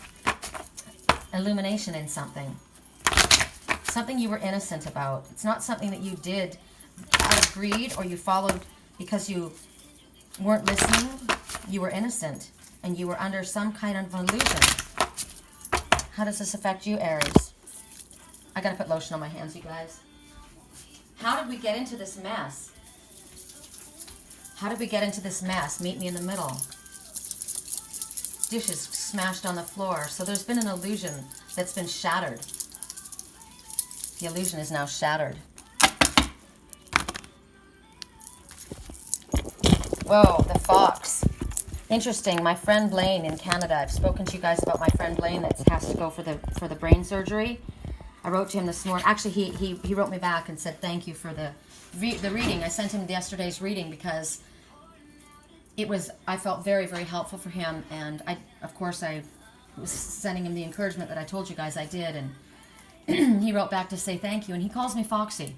illumination in something. Something you were innocent about. It's not something that you did out of greed or you followed because you weren't listening. You were innocent and you were under some kind of illusion. How does this affect you, Aries? I gotta put lotion on my hands, you guys. How did we get into this mess? How did we get into this mess? Meet me in the middle. Dishes smashed on the floor. So there's been an illusion that's been shattered. The illusion is now shattered. Whoa, the fox. Interesting. My friend Blaine in Canada. I've spoken to you guys about my friend Blaine that has to go for the brain surgery. I wrote to him this morning. Actually, he wrote me back and said thank you for the reading. I sent him yesterday's reading because I felt very, very helpful for him, and I was sending him the encouragement that I told you guys I did, and he wrote back to say thank you, and he calls me Foxy.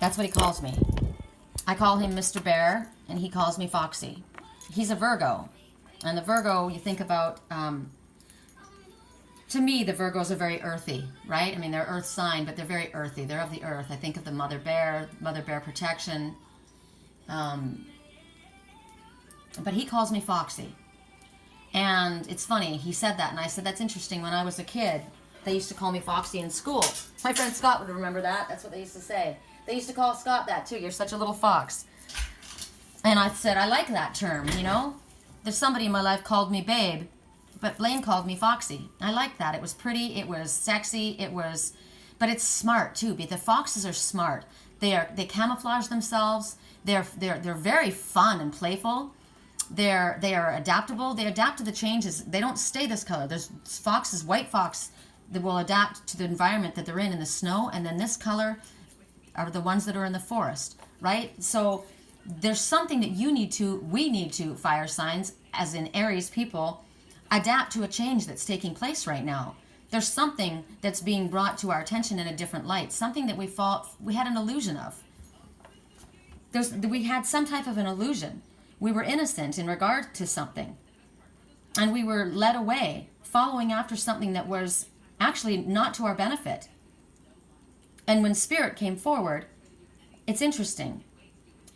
That's what he calls me. I call him Mr. Bear, and he calls me Foxy. He's a Virgo, and the Virgo, you think about, to me, the Virgos are very earthy, right? I mean, they're earth sign, but they're very earthy. They're of the earth. I think of the mother bear protection. But he calls me Foxy. And it's funny, he said that, and I said, that's interesting. When I was a kid, they used to call me Foxy in school. My friend Scott would remember that. That's what they used to say. They used to call Scott that, too. You're such a little fox. And I said, I like that term, you know? There's somebody in my life called me Babe, but Blaine called me Foxy. I like that. It was pretty, it was sexy, but it's smart, too. The foxes are smart. They camouflage themselves. They're very fun and playful. They are adaptable. They adapt to the changes. They don't stay this color. There's foxes, white fox, that will adapt to the environment that they're in the snow, and then this color are the ones that are in the forest, right? So there's something that we need to, fire signs, as in Aries people, adapt to a change that's taking place right now. There's something that's being brought to our attention in a different light, something that we had an illusion of. We had some type of an illusion. We were innocent in regard to something, and we were led away, following after something that was actually not to our benefit. And when Spirit came forward, it's interesting.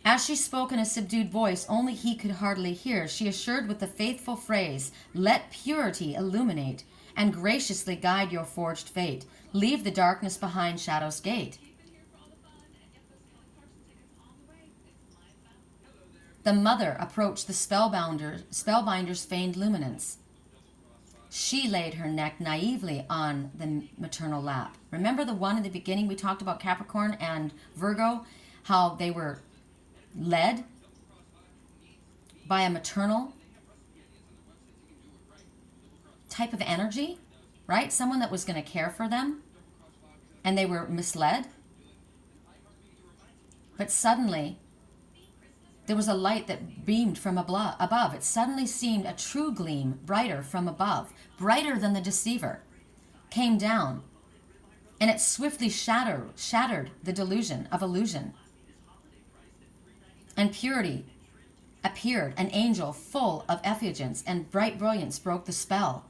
As she spoke in a subdued voice only he could hardly hear, she assured with the faithful phrase, "Let purity illuminate and graciously guide your forged fate. Leave the darkness behind shadow's gate." The mother approached the spellbinder's feigned luminance. She laid her neck naively on the maternal lap. Remember the one in the beginning we talked about Capricorn and Virgo, how they were led by a maternal type of energy, right? Someone that was going to care for them, and they were misled. But suddenly, there was a light that beamed from above. It suddenly seemed a true gleam, brighter from above, brighter than the deceiver, came down, and it swiftly shattered the delusion of illusion. And purity appeared, an angel full of effulgence and bright brilliance broke the spell.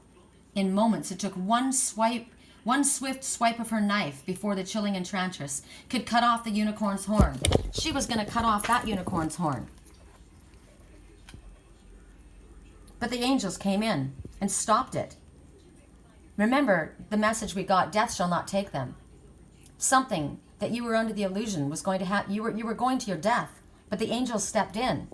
In moments, it took one swift swipe of her knife before the chilling enchantress could cut off the unicorn's horn. She was going to cut off that unicorn's horn. But the angels came in and stopped it. Remember the message we got, death shall not take them. Something that you were under the illusion was going to happen. You were going to your death, but the angels stepped in.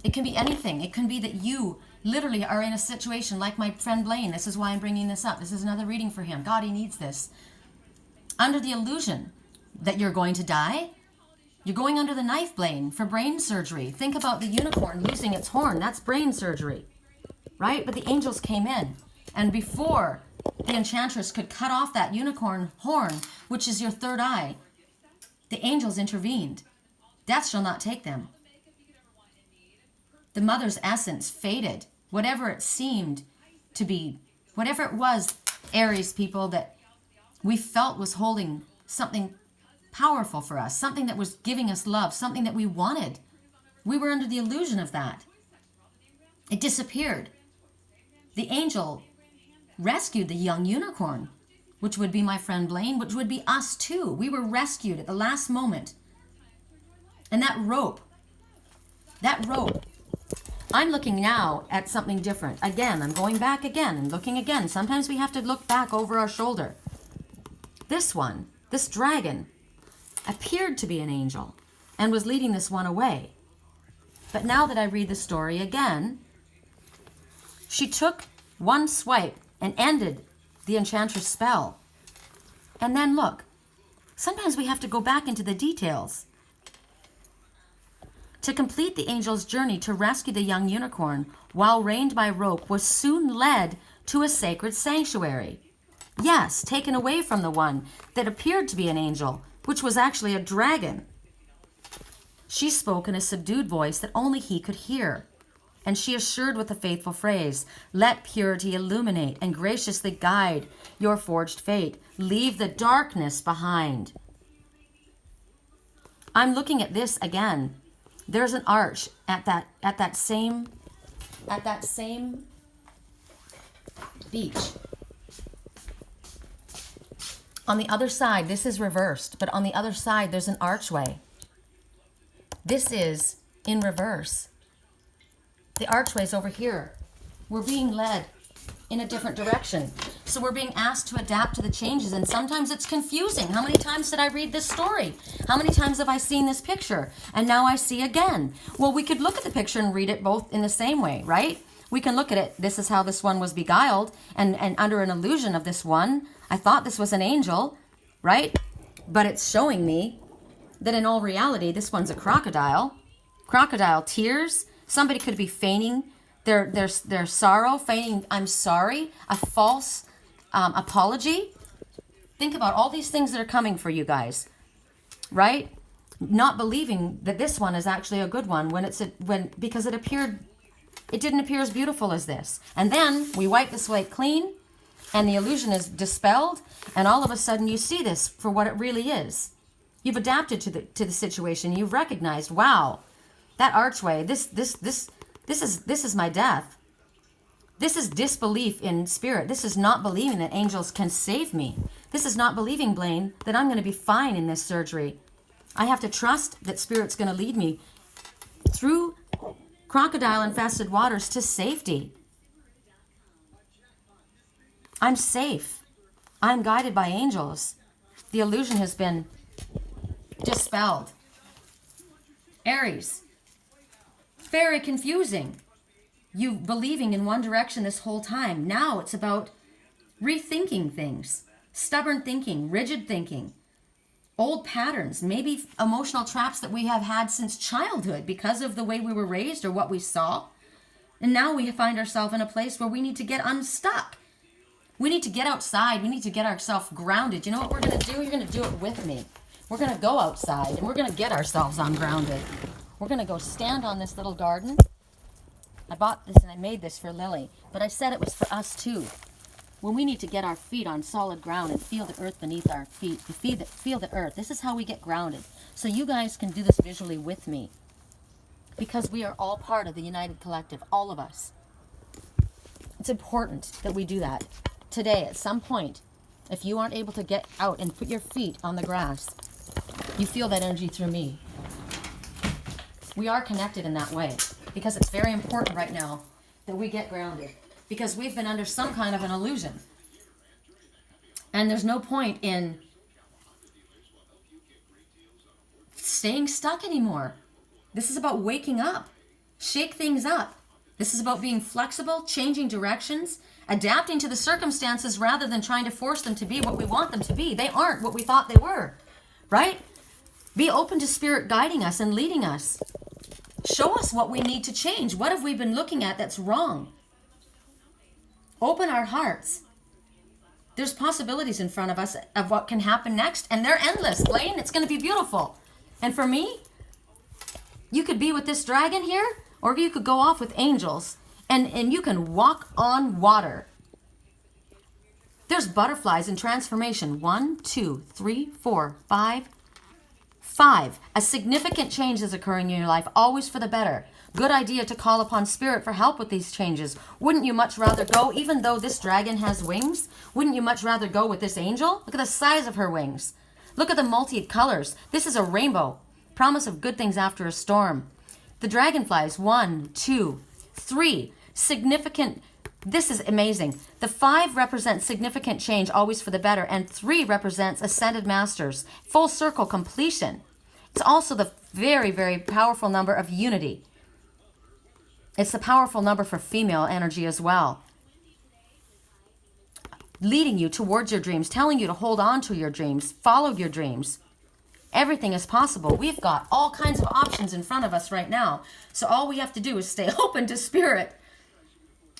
It can be anything. It can be that you literally are in a situation like my friend Blaine. This is why I'm bringing this up. This is another reading for him. God, he needs this. Under the illusion that you're going to die. You're going under the knife, Blaine, for brain surgery. Think about the unicorn losing its horn. That's brain surgery, right? But the angels came in. And before the enchantress could cut off that unicorn horn, which is your third eye, the angels intervened. Death shall not take them. The mother's essence faded. Whatever it seemed to be, whatever it was, Aries people, that we felt was holding something powerful for us, something that was giving us love, something that we wanted. We were under the illusion of that. It disappeared. The angel rescued the young unicorn, which would be my friend Blaine, which would be us too. We were rescued at the last moment. And that rope, I'm looking now at something different. Again, I'm going back again and looking again. Sometimes we have to look back over our shoulder. This one, this dragon, appeared to be an angel and was leading this one away. But now that I read the story again, she took one swipe and ended the enchantress spell. And then look, sometimes we have to go back into the details. To complete the angel's journey to rescue the young unicorn, while reined by rope, was soon led to a sacred sanctuary. Yes, taken away from the one that appeared to be an angel, which was actually a dragon. She spoke in a subdued voice that only he could hear, and she assured with a faithful phrase, "Let purity illuminate and graciously guide your forged fate. Leave the darkness behind." I'm looking at this again. There's an arch at that same beach. On the other side, this is reversed, but on the other side, there's an archway. This is in reverse. The archway's over here. We're being led in a different direction. So we're being asked to adapt to the changes, and sometimes it's confusing. How many times did I read this story? How many times have I seen this picture? And now I see again. Well, we could look at the picture and read it both in the same way, right? We can look at it, this is how this one was beguiled, and under an illusion of this one, I thought this was an angel, right? But it's showing me that in all reality, this one's a crocodile. Crocodile tears. Somebody could be feigning their sorrow, feigning, I'm sorry, a false apology. Think about all these things that are coming for you guys, right? Not believing that this one is actually a good one because it didn't appear as beautiful as this. And then we wipe the slate clean, and the illusion is dispelled, and all of a sudden you see this for what it really is. You've adapted to the situation. You've recognized, wow, that archway, this is my death. This is disbelief in spirit. This is not believing that angels can save me. This is not believing, Blaine, that I'm going to be fine in this surgery. I have to trust that spirit's going to lead me through crocodile-infested waters to safety. I'm safe. I'm guided by angels. The illusion has been dispelled. Aries, very confusing. You believing in one direction this whole time. Now it's about rethinking things. Stubborn thinking, rigid thinking, old patterns, maybe emotional traps that we have had since childhood because of the way we were raised or what we saw. And now we find ourselves in a place where we need to get unstuck. We need to get outside. We need to get ourselves grounded. You know what we're going to do? You're going to do it with me. We're going to go outside and we're going to get ourselves ungrounded. We're going to go stand on this little garden. I bought this and I made this for Lily, but I said it was for us too. When we need to get our feet on solid ground and feel the earth beneath our feet, feel the earth. This is how we get grounded. So you guys can do this visually with me, because we are all part of the United Collective, all of us. It's important that we do that. Today, at some point, if you aren't able to get out and put your feet on the grass, you feel that energy through me. We are connected in that way, because it's very important right now that we get grounded, because we've been under some kind of an illusion. And there's no point in staying stuck anymore. This is about waking up. Shake things up. This is about being flexible, changing directions, adapting to the circumstances rather than trying to force them to be what we want them to be. They aren't what we thought they were, right? Be open to spirit guiding us and leading us. Show us what we need to change. What have we been looking at that's wrong? Open our hearts. There's possibilities in front of us of what can happen next, and they're endless, Blaine. It's going to be beautiful. And for me, you could be with this dragon here, or you could go off with angels, and you can walk on water. There's butterflies in transformation. 1, 2, 3, 4, 5. 5. A significant change is occurring in your life, always for the better. Good idea to call upon spirit for help with these changes. Wouldn't you much rather go, even though this dragon has wings, wouldn't you much rather go with this angel? Look at the size of her wings. Look at the multi-colors. This is a rainbow. Promise of good things after a storm. The dragonflies, 1, 2, 3. Significant. This is amazing. The 5 represents significant change, always for the better, and 3 represents ascended masters, full circle completion. It's also the very, very powerful number of unity. It's the powerful number for female energy as well. Leading you towards your dreams, telling you to hold on to your dreams, follow your dreams. Everything is possible. We've got all kinds of options in front of us right now. So all we have to do is stay open to spirit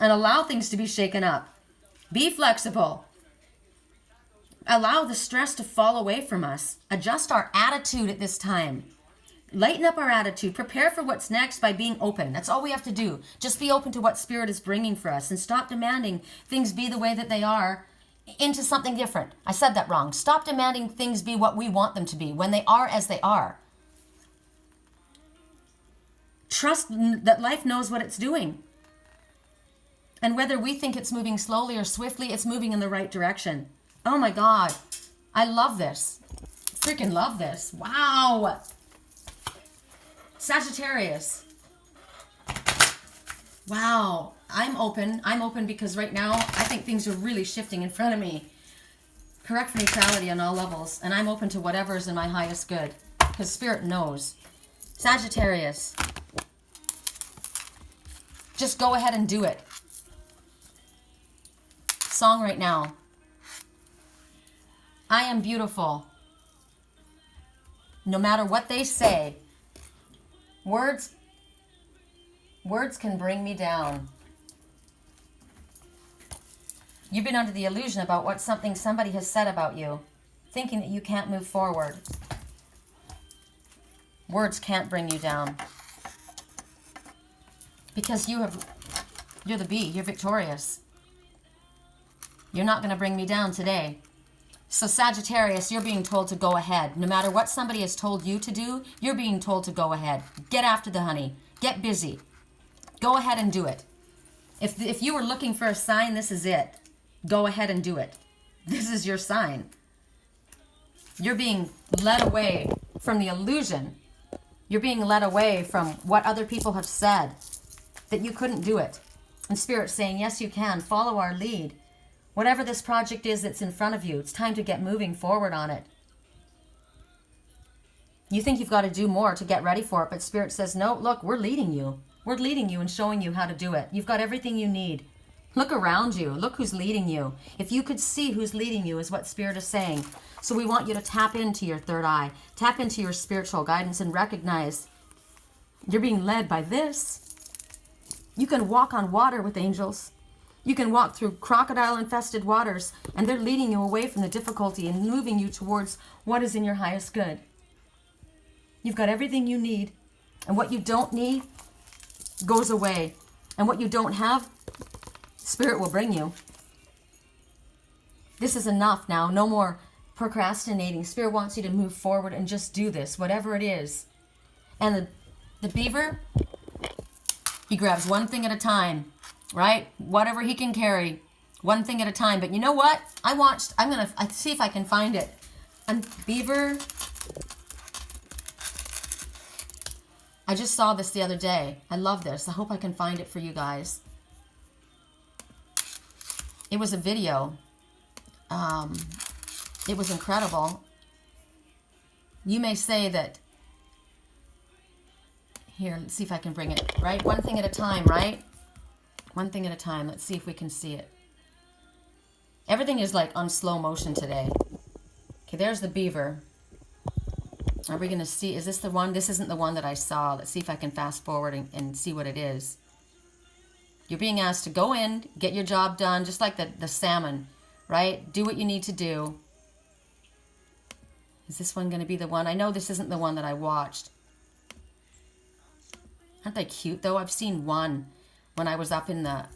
and allow things to be shaken up. Be flexible. Allow the stress to fall away from us. Adjust our attitude at this time. Lighten up our attitude. Prepare for what's next by being open. That's all we have to do. Just be open to what spirit is bringing for us and stop demanding things be the way that they are into something different. I said that wrong. Stop demanding things be what we want them to be when they are as they are. Trust that life knows what it's doing. And whether we think it's moving slowly or swiftly, it's moving in the right direction. Oh my God. I love this. Freaking love this. Wow. Sagittarius. Wow. I'm open. I'm open because right now I think things are really shifting in front of me. Correct for neutrality on all levels. And I'm open to whatever is in my highest good. Because spirit knows. Sagittarius. Just go ahead and do it. Song right now. I am beautiful. No matter what they say. Words can bring me down. You've been under the illusion about what somebody has said about you, thinking that you can't move forward. Words can't bring you down. Because you're the bee, you're victorious. You're not going to bring me down today. So Sagittarius, you're being told to go ahead. No matter what somebody has told you to do, you're being told to go ahead. Get after the honey. Get busy. Go ahead and do it. If you were looking for a sign, this is it. Go ahead and do it. This is your sign. You're being led away from the illusion. You're being led away from what other people have said, that you couldn't do it. And Spirit's saying, yes, you can. Follow our lead. Whatever this project is that's in front of you, it's time to get moving forward on it. You think you've got to do more to get ready for it, but Spirit says, no, look, we're leading you. We're leading you and showing you how to do it. You've got everything you need. Look around you. Look who's leading you. If you could see who's leading you is what Spirit is saying. So we want you to tap into your third eye. Tap into your spiritual guidance and recognize you're being led by this. You can walk on water with angels. You can walk through crocodile-infested waters, and they're leading you away from the difficulty and moving you towards what is in your highest good. You've got everything you need, and what you don't need goes away. And what you don't have, Spirit will bring you. This is enough now. No more procrastinating. Spirit wants you to move forward and just do this, whatever it is. And the beaver, he grabs one thing at a time, right? Whatever he can carry, one thing at a time. But you know what? I'm going to see if I can find it. And beaver, I just saw this the other day. I love this. I hope I can find it for you guys. It was a video. It was incredible. You may say that, here, let's see if I can bring it, right? One thing at a time, right? One thing at a time. Let's see if we can see it. Everything is like on slow motion today. Okay, there's the beaver. Are we going to see, is this the one? This isn't the one that I saw. Let's see if I can fast forward and see what it is. You're being asked to go in, get your job done, just like the salmon, right? Do what you need to do. Is this one going to be the one? I know this isn't the one that I watched. Aren't they cute, though? I've seen one when I was up in the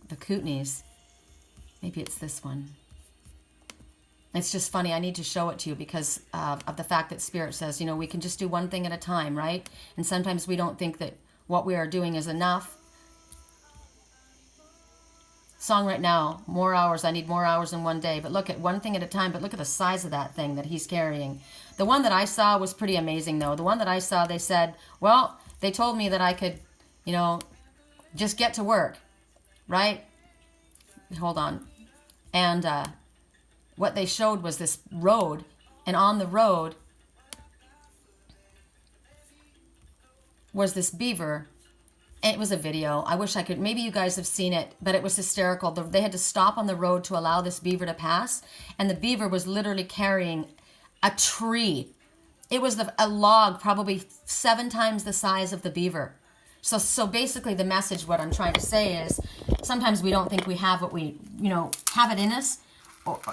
Kootenays. Maybe it's this one. It's just funny. I need to show it to you because of the fact that Spirit says, you know, we can just do one thing at a time, right? And sometimes we don't think that what we are doing is enough. Song right now, more hours. I need more hours in one day. But look at one thing at a time. But look at the size of that thing that he's carrying. The one that I saw was pretty amazing, though. The one that I saw, they said, well, they told me that I could, you know, just get to work, right? Hold on. And what they showed was this road. And on the road was this beaver. And it was a video. I wish I could. Maybe you guys have seen it, but it was hysterical. They had to stop on the road to allow this beaver to pass. And the beaver was literally carrying a tree. It was a log probably 7 times the size of the beaver. So basically the message, what I'm trying to say is sometimes we don't think we have what we, you know, have it in us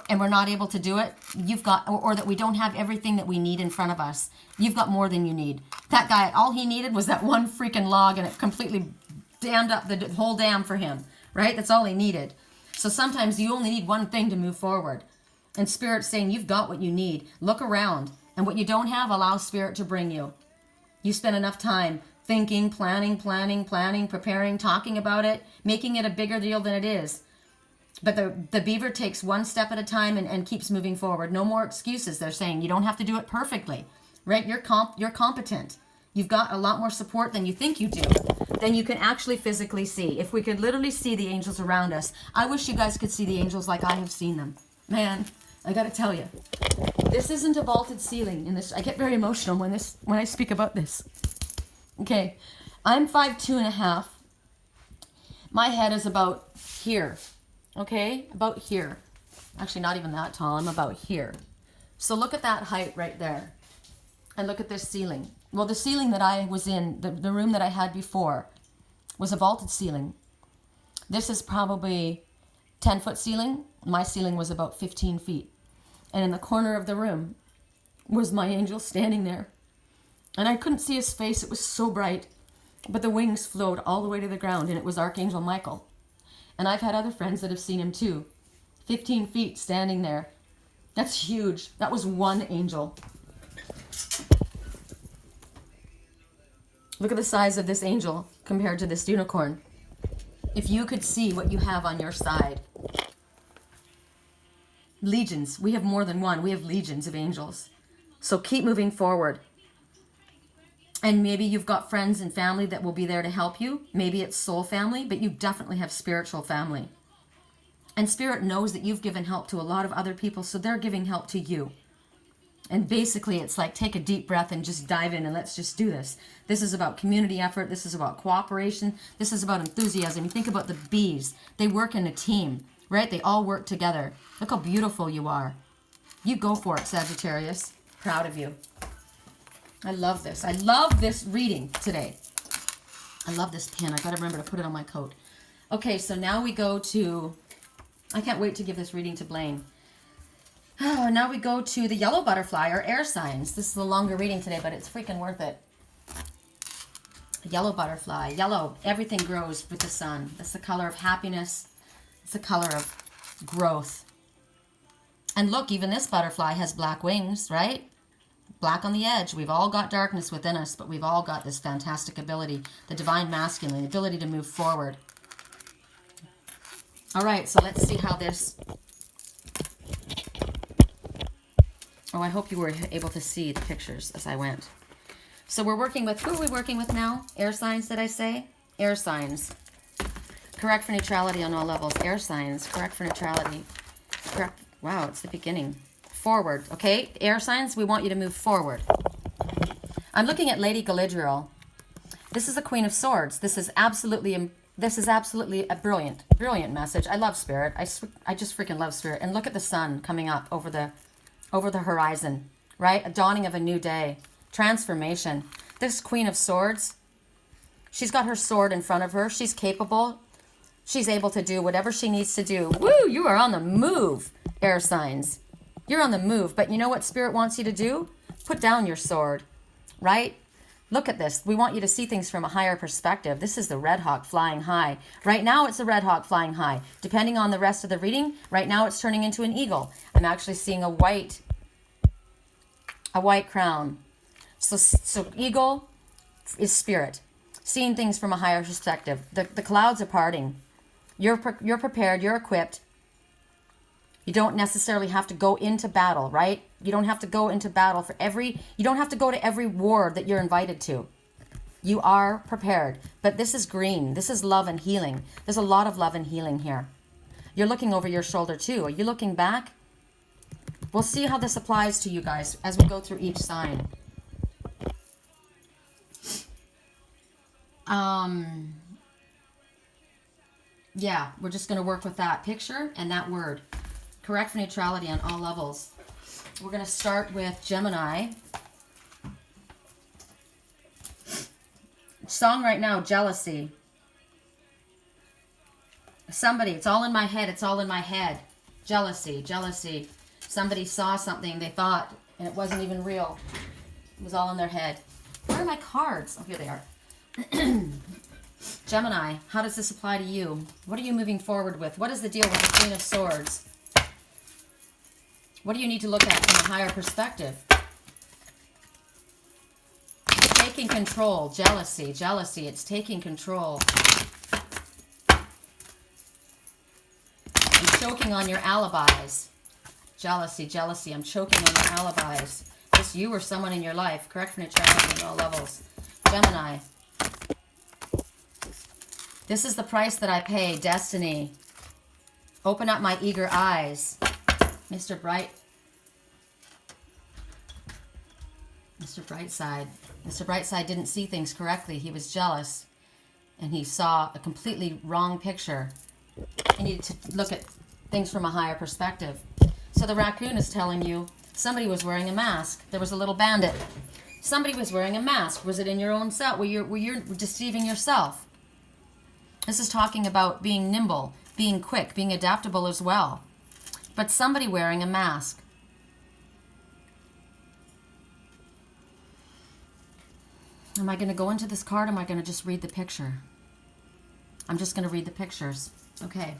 and we're not able to do it. You've got, or that we don't have everything that we need in front of us. You've got more than you need. That guy, all he needed was that one freaking log and it completely dammed up the whole dam for him, right? That's all he needed. So sometimes you only need one thing to move forward. And Spirit's saying you've got what you need. Look around. And what you don't have, allow Spirit to bring you. You spend enough time thinking, planning, preparing, talking about it, making it a bigger deal than it is. But the beaver takes one step at a time and keeps moving forward. No more excuses. They're saying you don't have to do it perfectly, right? You're competent. You've got a lot more support than you think you do, than you can actually physically see. If we could literally see the angels around us, I wish you guys could see the angels like I have seen them. Man, I got to tell you, this isn't a vaulted ceiling. In this, I get very emotional when I speak about this. Okay, I'm 5'2.5". My head is about here. Okay, about here. Actually, not even that tall. I'm about here. So look at that height right there. And look at this ceiling. Well, the ceiling that I was in, the room that I had before, was a vaulted ceiling. This is probably 10-foot ceiling. My ceiling was about 15 feet. And in the corner of the room was my angel standing there. And I couldn't see his face. It was so bright. But the wings flowed all the way to the ground, and it was Archangel Michael. And I've had other friends that have seen him too. 15 feet standing there. That's huge. That was one angel. Look at the size of this angel compared to this unicorn. If you could see what you have on your side. Legions. We have more than one. We have legions of angels. So keep moving forward. And maybe you've got friends and family that will be there to help you. Maybe it's soul family, but you definitely have spiritual family. And Spirit knows that you've given help to a lot of other people, so they're giving help to you. And basically, it's like take a deep breath and just dive in and let's just do this. This is about community effort. This is about cooperation. This is about enthusiasm. You think about the bees. They work in a team, right? They all work together. Look how beautiful you are. You go for it, Sagittarius. Proud of you. I love this. I love this reading today. I love this pin. I gotta remember to put it on my coat. Okay, so now we go to, I can't wait to give this reading to Blaine. Oh, now we go to the yellow butterfly, or air signs. This is a longer reading today, but it's freaking worth it. Yellow butterfly. Yellow, everything grows with the sun. It's the color of happiness. It's the color of growth. And look, even this butterfly has black wings, right? Black on the edge. We've all got darkness within us, but we've all got this fantastic ability, the divine masculine, the ability to move forward. All right, so let's see how this... Oh, I hope you were able to see the pictures as I went. So we're working with, who are we working with now? Air signs, did I say? Air signs. Correct for neutrality on all levels. Air signs, correct for neutrality. Correct. Wow, it's the beginning. Forward, okay? Air signs, we want you to move forward. I'm looking at Lady Galadriel. This is the Queen of Swords. This is absolutely a brilliant message. I love Spirit. I just freaking love Spirit. And look at the sun coming up over the horizon, right? A dawning of a new day. Transformation. This Queen of Swords, she's got her sword in front of her. She's capable. She's able to do whatever she needs to do. Woo, you are on the move, air signs. You're on the move, but you know what Spirit wants you to do? Put down your sword, right? Look at this. We want you to see things from a higher perspective. This is the Red Hawk flying high. Right now, it's a Red Hawk flying high. Depending on the rest of the reading, right now it's turning into an eagle. I'm actually seeing a white crown. So eagle is Spirit, seeing things from a higher perspective. The clouds are parting. You're prepared. You're equipped. You don't necessarily have to go into battle, right? You don't have to go into battle you don't have to go to every war that you're invited to. You are prepared. But this is green. This is love and healing. There's a lot of love and healing here. You're looking over your shoulder too. Are you looking back? We'll see how this applies to you guys as we go through each sign. Yeah, we're just going to work with that picture and that word. Correct for neutrality on all levels. We're going to start with Gemini. Song right now, Jealousy. Somebody, it's all in my head, it's all in my head. Jealousy, jealousy. Somebody saw something they thought, and it wasn't even real. It was all in their head. Where are my cards? Oh, here they are. Gemini, how does this apply to you? What are you moving forward with? What is the deal with the Queen of Swords? What do you need to look at from a higher perspective? Taking control. Jealousy. Jealousy. It's taking control. I'm choking on your alibis. Jealousy. Jealousy. I'm choking on your alibis. This you or someone in your life. Correct for neutrality on all levels. Gemini. This is the price that I pay. Destiny. Open up my eager eyes. Mr. Brightside. Mr. Brightside didn't see things correctly. He was jealous, and he saw a completely wrong picture. He needed to look at things from a higher perspective. So the Raccoon is telling you somebody was wearing a mask. There was a little bandit. Somebody was wearing a mask. Was it in your own self? Were you deceiving yourself? This is talking about being nimble, being quick, being adaptable as well. But somebody wearing a mask. Am I going to go into this card or am I going to just read the picture? I'm just going to read the pictures. Okay.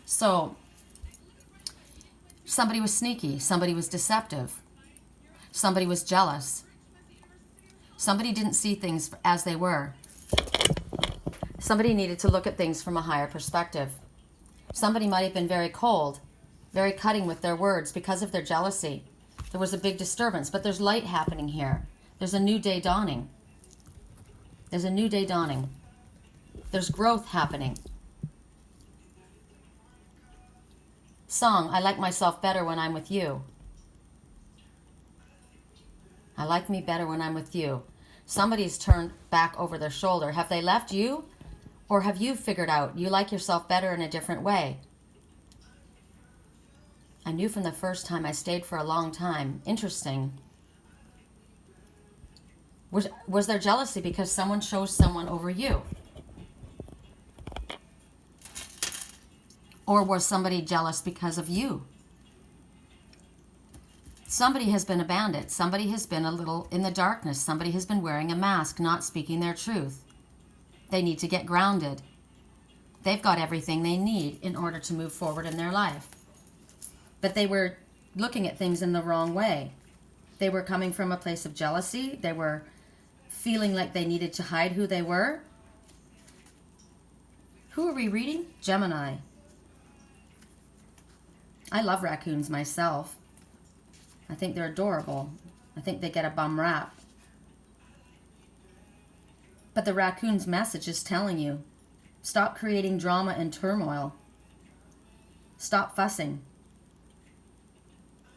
So, somebody was sneaky. Somebody was deceptive. Somebody was jealous. Somebody didn't see things as they were. Somebody needed to look at things from a higher perspective. Somebody might have been very cold, very cutting with their words because of their jealousy. There was a big disturbance, but there's light happening here. There's a new day dawning. There's a new day dawning. There's growth happening. Song, I like myself better when I'm with you. I like me better when I'm with you. Somebody's turned back over their shoulder. Have they left you? Or have you figured out you like yourself better in a different way? I knew from the first time I stayed for a long time. Interesting. Was there jealousy because someone chose someone over you? Or was somebody jealous because of you? Somebody has been a bandit. Somebody has been a little in the darkness. Somebody has been wearing a mask, not speaking their truth. They need to get grounded. They've got everything they need in order to move forward in their life. But they were looking at things in the wrong way. They were coming from a place of jealousy. They were feeling like they needed to hide who they were. Who are we reading? Gemini. I love raccoons myself. I think they're adorable. I think they get a bum rap. But the raccoon's message is telling you, stop creating drama and turmoil. Stop fussing.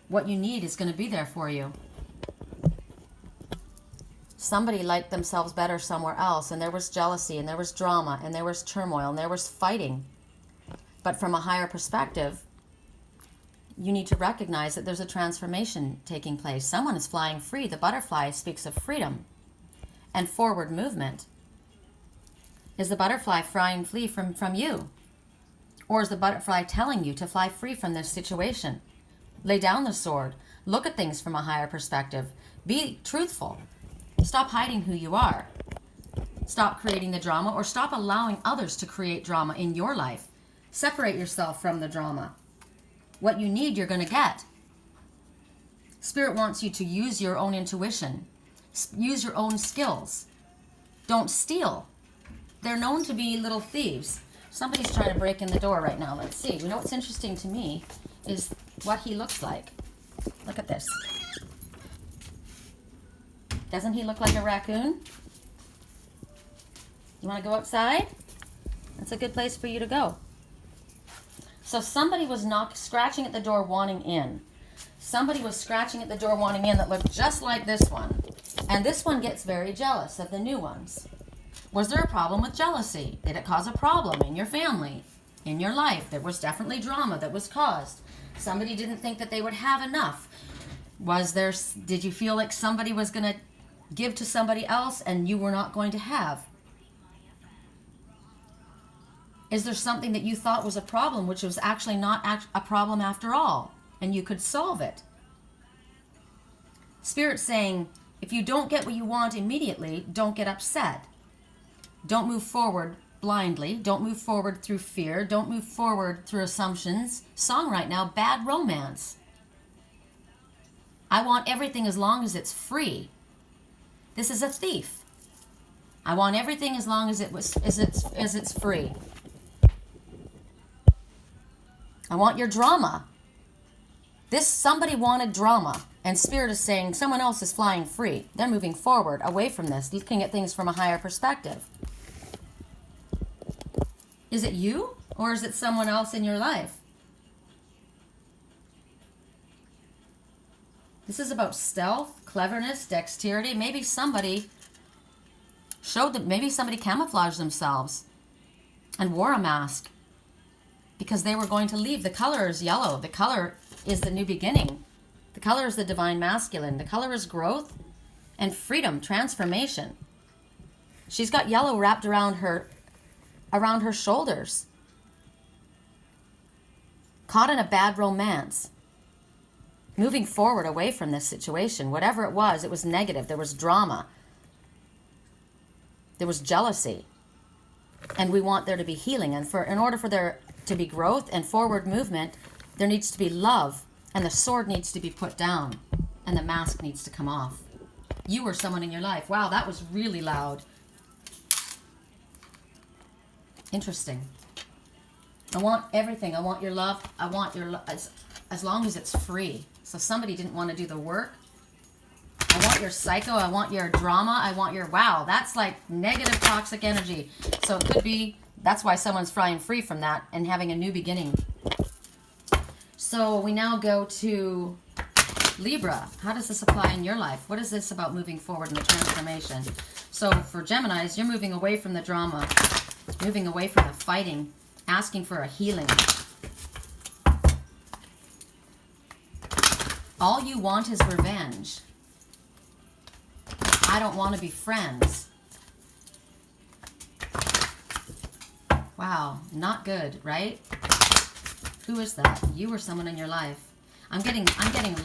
What you need is going to be there for you. Somebody liked themselves better somewhere else, and there was jealousy, and there was drama, and there was turmoil, and there was fighting. But from a higher perspective, you need to recognize that there's a transformation taking place. Someone is flying free. The butterfly speaks of freedom and forward movement. Is the butterfly flying free from you? Or is the butterfly telling you to fly free from this situation? Lay down the sword. Look at things from a higher perspective. Be truthful. Stop hiding who you are. Stop creating the drama, or stop allowing others to create drama in your life. Separate yourself from the drama. What you need, you're going to get. Spirit wants you to use your own intuition. Use your own skills. Don't steal. They're known to be little thieves. Somebody's trying to break in the door right now. Let's see. You know what's interesting to me is what he looks like. Look at this. Doesn't he look like a raccoon? You want to go outside? That's a good place for you to go. So somebody was scratching at the door wanting in. Somebody was scratching at the door wanting in that looked just like this one. And this one gets very jealous of the new ones. Was there a problem with jealousy? Did it cause a problem in your family, in your life? There was definitely drama that was caused. Somebody didn't think that they would have enough. Did you feel like somebody was going to give to somebody else and you were not going to have? Is there something that you thought was a problem which was actually not a problem after all, and you could solve it? Spirit's saying, if you don't get what you want immediately, don't get upset. Don't move forward blindly. Don't move forward through fear. Don't move forward through assumptions. Song right now, bad romance. I want everything as long as it's free. This is a thief. I want everything as long as it's free. I want your drama. Somebody wanted drama, and Spirit is saying someone else is flying free. They're moving forward, away from this, looking at things from a higher perspective. Is it you, or is it someone else in your life? This is about stealth, cleverness, dexterity. Maybe somebody camouflaged themselves and wore a mask because they were going to leave. The color is yellow. The color is the new beginning. The color is the divine masculine. The color is growth and freedom, transformation. She's got yellow wrapped around her shoulders. Caught in a bad romance. Moving forward away from this situation. Whatever it was negative. There was drama. There was jealousy. And we want there to be healing. And in order for there to be growth and forward movement, there needs to be love. And the sword needs to be put down. And the mask needs to come off. You or someone in your life. Wow, that was really loud. Interesting. I want everything. I want your love. I want your love as long as it's free. So somebody didn't want to do the work. I want your psycho. I want your drama. I want your, wow, that's like negative toxic energy. So it could be, that's why someone's flying free from that and having a new beginning. So we now go to Libra. How does this apply in your life? What is this about moving forward in the transformation? So for Geminis, you're moving away from the drama, moving away from the fighting, asking for a healing. All you want is revenge. I don't want to be friends. Wow, not good, right? Who is that? You or someone in your life. I'm getting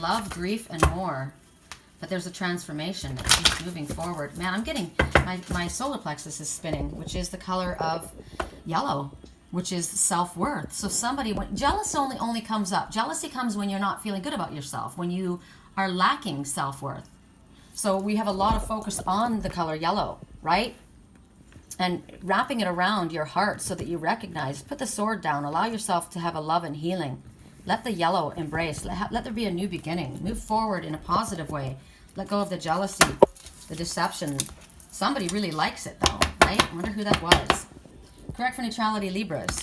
love, grief, and more. But there's a transformation that keeps moving forward. Man, I'm getting, my solar plexus is spinning, which is the color of yellow, which is self-worth. So somebody, when jealous only comes up. Jealousy comes when you're not feeling good about yourself, when you are lacking self-worth. So we have a lot of focus on the color yellow, right? And wrapping it around your heart so that you recognize, put the sword down, allow yourself to have a love and healing. Let the yellow embrace, let there be a new beginning. Move forward in a positive way. Let go of the jealousy, the deception. Somebody really likes it though, right? I wonder who that was. Correct for neutrality, Libras.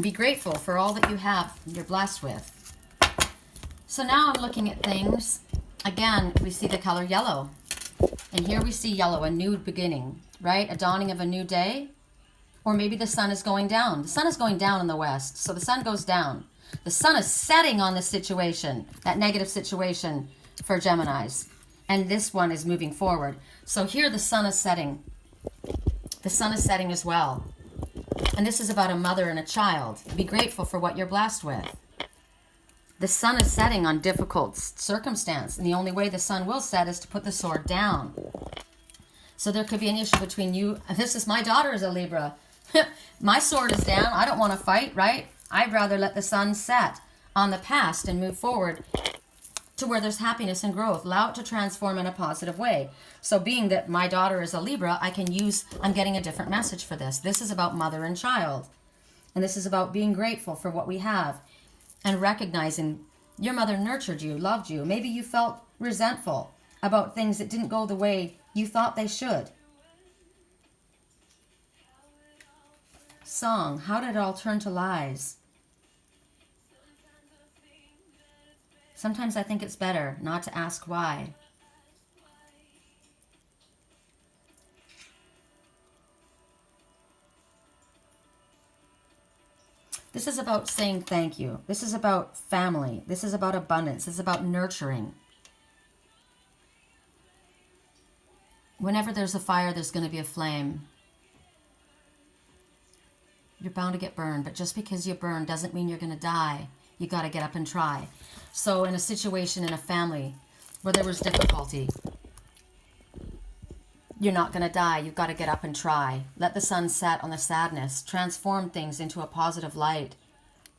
Be grateful for all that you have, you're blessed with. So now I'm looking at things. Again, we see the color yellow. And here we see yellow, a new beginning, right? A dawning of a new day. Or maybe the sun is going down. The sun is going down in the west, so the sun goes down. The sun is setting on the situation, that negative situation for Geminis. And this one is moving forward. So here the sun is setting. The sun is setting as well. And this is about a mother and a child. Be grateful for what you're blessed with. The sun is setting on difficult circumstance. And the only way the sun will set is to put the sword down. So there could be an issue between you. This is, my daughter is a Libra. My sword is down. I don't want to fight, right? I'd rather let the sun set on the past and move forward to where there's happiness and growth. Allow it to transform in a positive way. So being that my daughter is a Libra, I'm getting a different message for this. This is about mother and child. And this is about being grateful for what we have and recognizing your mother nurtured you, loved you. Maybe you felt resentful about things that didn't go the way you thought they should. Song, how did it all turn to lies? Sometimes I think it's better not to ask why. This is about saying thank you. This is about family. This is about abundance. This is about nurturing. Whenever there's a fire, there's going to be a flame. You're bound to get burned, but just because you burn doesn't mean you're going to die. You got to get up and try. So in a situation in a family where there was difficulty, you're not going to die. You've got to get up and try. Let the sun set on the sadness. Transform things into a positive light.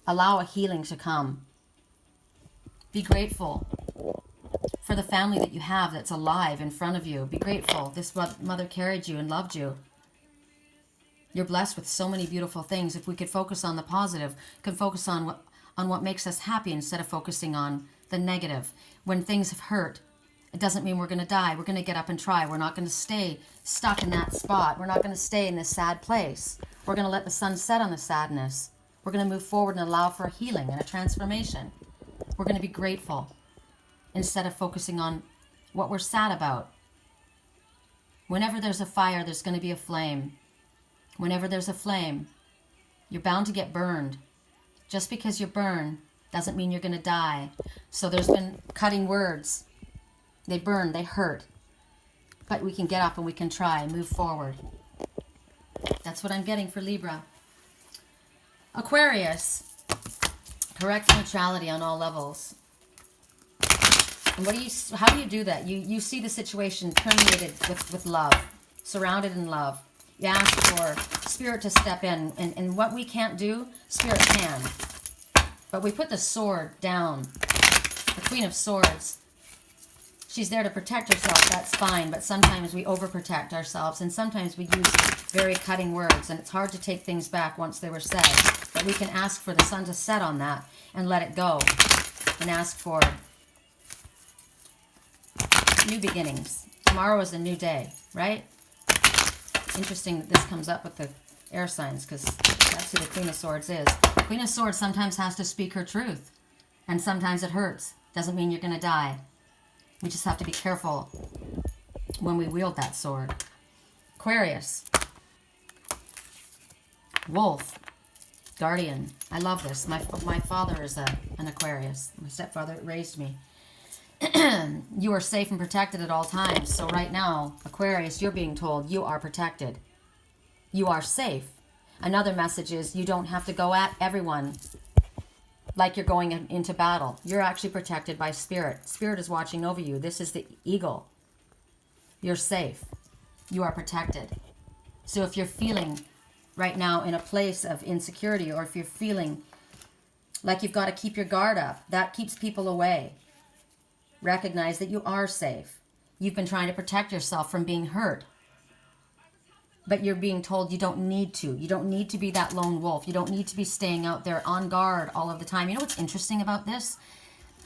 Allow a healing to come. Be grateful for the family that you have that's alive in front of you. Be grateful. This mother carried you and loved you. You're blessed with so many beautiful things. If we could focus on the positive, could focus on what makes us happy instead of focusing on the negative. When things have hurt, it doesn't mean we're going to die. We're going to get up and try. We're not going to stay stuck in that spot. We're not going to stay in this sad place. We're going to let the sun set on the sadness. We're going to move forward and allow for a healing and a transformation. We're going to be grateful instead of focusing on what we're sad about. Whenever there's a fire, there's going to be a flame. Whenever there's a flame, you're bound to get burned. Just because you burn doesn't mean you're going to die. So there's been cutting words. They burn, they hurt. But we can get up and we can try and move forward. That's what I'm getting for Libra. Aquarius. Correct neutrality on all levels. And how do you do that? You see the situation permeated with love. Surrounded in love. You ask for Spirit to step in. And what we can't do, Spirit can. But we put the sword down. The Queen of Swords. She's there to protect herself, that's fine. But sometimes we overprotect ourselves. And sometimes we use very cutting words. And it's hard to take things back once they were said. But we can ask for the sun to set on that and let it go. And ask for new beginnings. Tomorrow is a new day, right? Interesting that this comes up with the air signs, because that's who the Queen of Swords is. Queen of Swords sometimes has to speak her truth, and sometimes it hurts. Doesn't mean you're going to die. We just have to be careful when we wield that sword. Aquarius. Wolf. Guardian. I love this. My father is an Aquarius. My stepfather raised me. You are safe and protected at all times. So right now, Aquarius, you're being told you are protected. You are safe. Another message is you don't have to go at everyone like you're going into battle. You're actually protected by Spirit. Spirit is watching over you. This is the eagle. You're safe. You are protected. So if you're feeling right now in a place of insecurity, or if you're feeling like you've got to keep your guard up, that keeps people away. Recognize that you are safe. You've been trying to protect yourself from being hurt. But you're being told you don't need to. You don't need to be that lone wolf. You don't need to be staying out there on guard all of the time. You know what's interesting about this?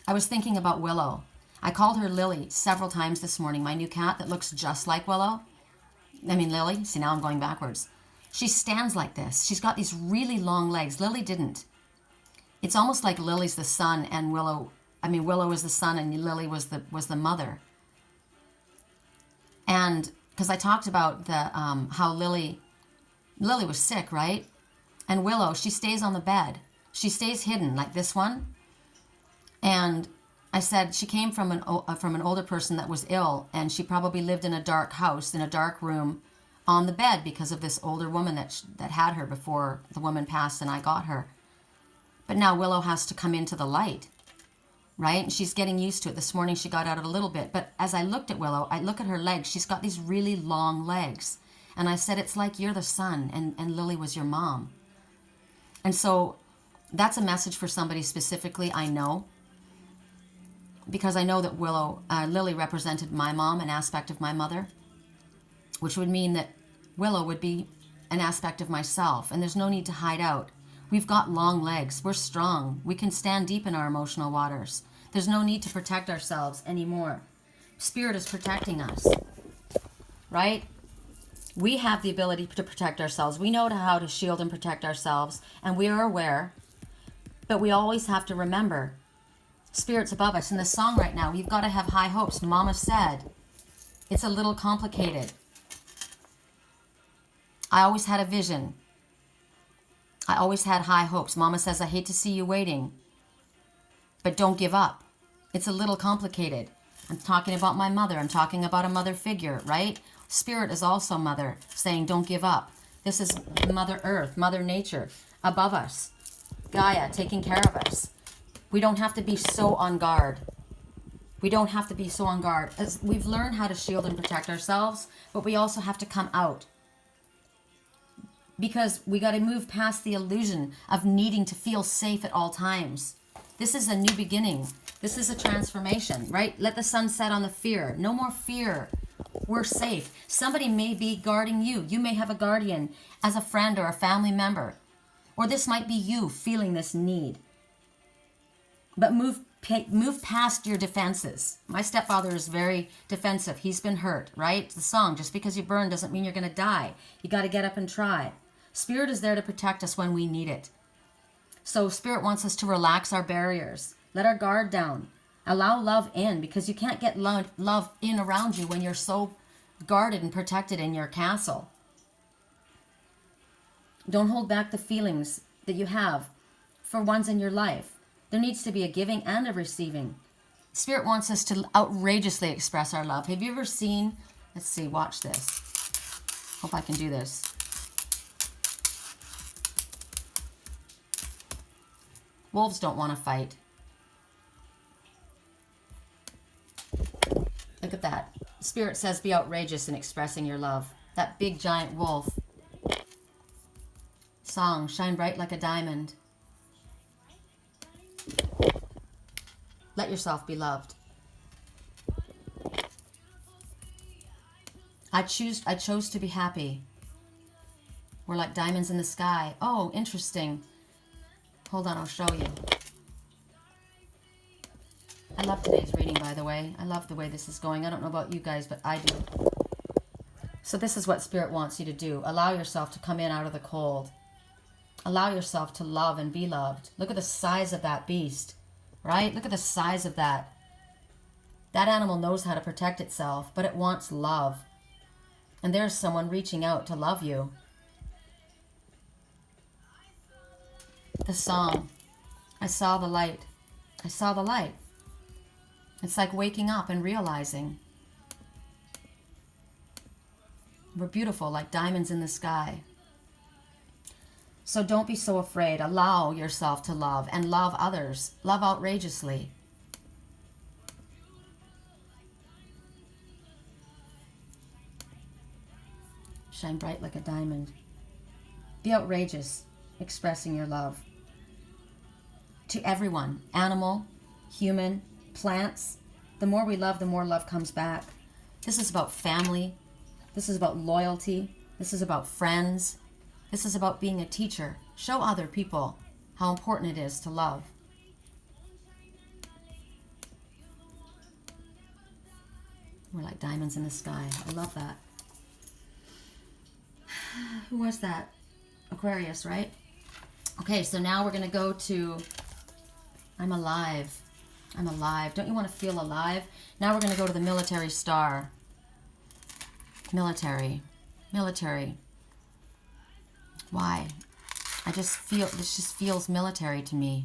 I was thinking about Willow. I called her Lily several times this morning, my new cat that looks just like Willow. Lily. See, now I'm going backwards. She stands like this. She's got these really long legs. Lily didn't. It's almost like Lily's the son and Willow is the son and Lily was the mother. And because I talked about the how Lily was sick, right? And Willow, she stays on the bed. She stays hidden like this one. And I said she came from an older person that was ill, and she probably lived in a dark house, in a dark room, on the bed because of this older woman that had her before the woman passed and I got her. But now Willow has to come into the light, right? And she's getting used to it. This morning she got out a little bit. But as I looked at Willow, I look at her legs. She's got these really long legs. And I said, it's like you're the son and Lily was your mom. And so that's a message for somebody specifically, I know. Because I know that Lily represented my mom, an aspect of my mother. Which would mean that Willow would be an aspect of myself. And there's no need to hide out. We've got long legs. We're strong. We can stand deep in our emotional waters. There's no need to protect ourselves anymore. Spirit is protecting us, right? We have the ability to protect ourselves. We know how to shield and protect ourselves, and we are aware. But we always have to remember, Spirit's above us. In this song right now, we've got to have high hopes. Mama said, it's a little complicated. I always had a vision. I always had high hopes. Mama says, I hate to see you waiting, but don't give up. It's a little complicated. I'm talking about my mother. I'm talking about a mother figure, right? Spirit is also mother, saying don't give up. This is Mother Earth, Mother Nature, above us. Gaia, taking care of us. We don't have to be so on guard. We don't have to be so on guard. As we've learned how to shield and protect ourselves, but we also have to come out. Because we got to move past the illusion of needing to feel safe at all times. This is a new beginning. This is a transformation, right? Let the sun set on the fear. No more fear. We're safe. Somebody may be guarding you. You may have a guardian as a friend or a family member. Or this might be you feeling this need. But move past your defenses. My stepfather is very defensive. He's been hurt, right? The song, just because you burn doesn't mean you're going to die. You got to get up and try. Spirit is there to protect us when we need it. So Spirit wants us to relax our barriers. Let our guard down. Allow love in, because you can't get love in around you when you're so guarded and protected in your castle. Don't hold back the feelings that you have for ones in your life. There needs to be a giving and a receiving. Spirit wants us to outrageously express our love. Have you ever seen, let's see, watch this. Hope I can do this. Wolves don't want to fight. Look at that. Spirit says be outrageous in expressing your love. That big giant wolf. Song, shine bright like a diamond. Let yourself be loved. I chose to be happy. We're like diamonds in the sky. Oh, interesting. Hold on, I'll show you. I love today's reading, by the way. I love the way this is going. I don't know about you guys, but I do. So this is what Spirit wants you to do. Allow yourself to come in out of the cold. Allow yourself to love and be loved. Look at the size of that beast, right? Look at the size of that. That animal knows how to protect itself, but it wants love. And there's someone reaching out to love you. The song, I saw the light. I saw the light. It's like waking up and realizing we're beautiful, like diamonds in the sky. So don't be so afraid. Allow yourself to love and love others. Love outrageously. Shine bright like a diamond. Be outrageous, expressing your love to everyone, animal, human, plants. The more we love, the more love comes back. This is about family. This is about loyalty. This is about friends. This is about being a teacher. Show other people how important it is to love. We're like diamonds in the sky. I love that. Who was that? Aquarius, right? Okay, so now we're going to go to I'm alive. I'm alive. Don't you want to feel alive? Now we're going to go to the military star. Military. Military. Why? I just feel, this just feels military to me.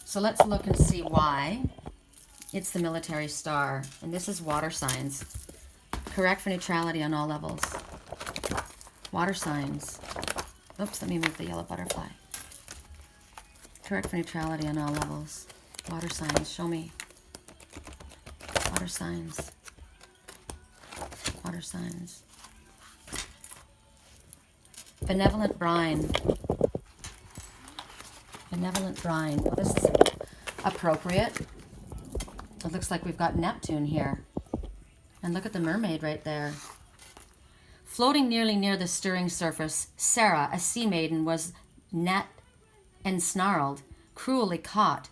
So let's look and see why it's the military star. And this is water signs. Correct for neutrality on all levels. Water signs. Oops, let me move the yellow butterfly. Correct for neutrality on all levels. Water signs, show me. Water signs. Water signs. Benevolent Brine. Benevolent Brine. Well, this is appropriate. It looks like we've got Neptune here. And look at the mermaid right there. Floating nearly near the stirring surface, Sarah, a sea maiden, was net and snarled, cruelly caught,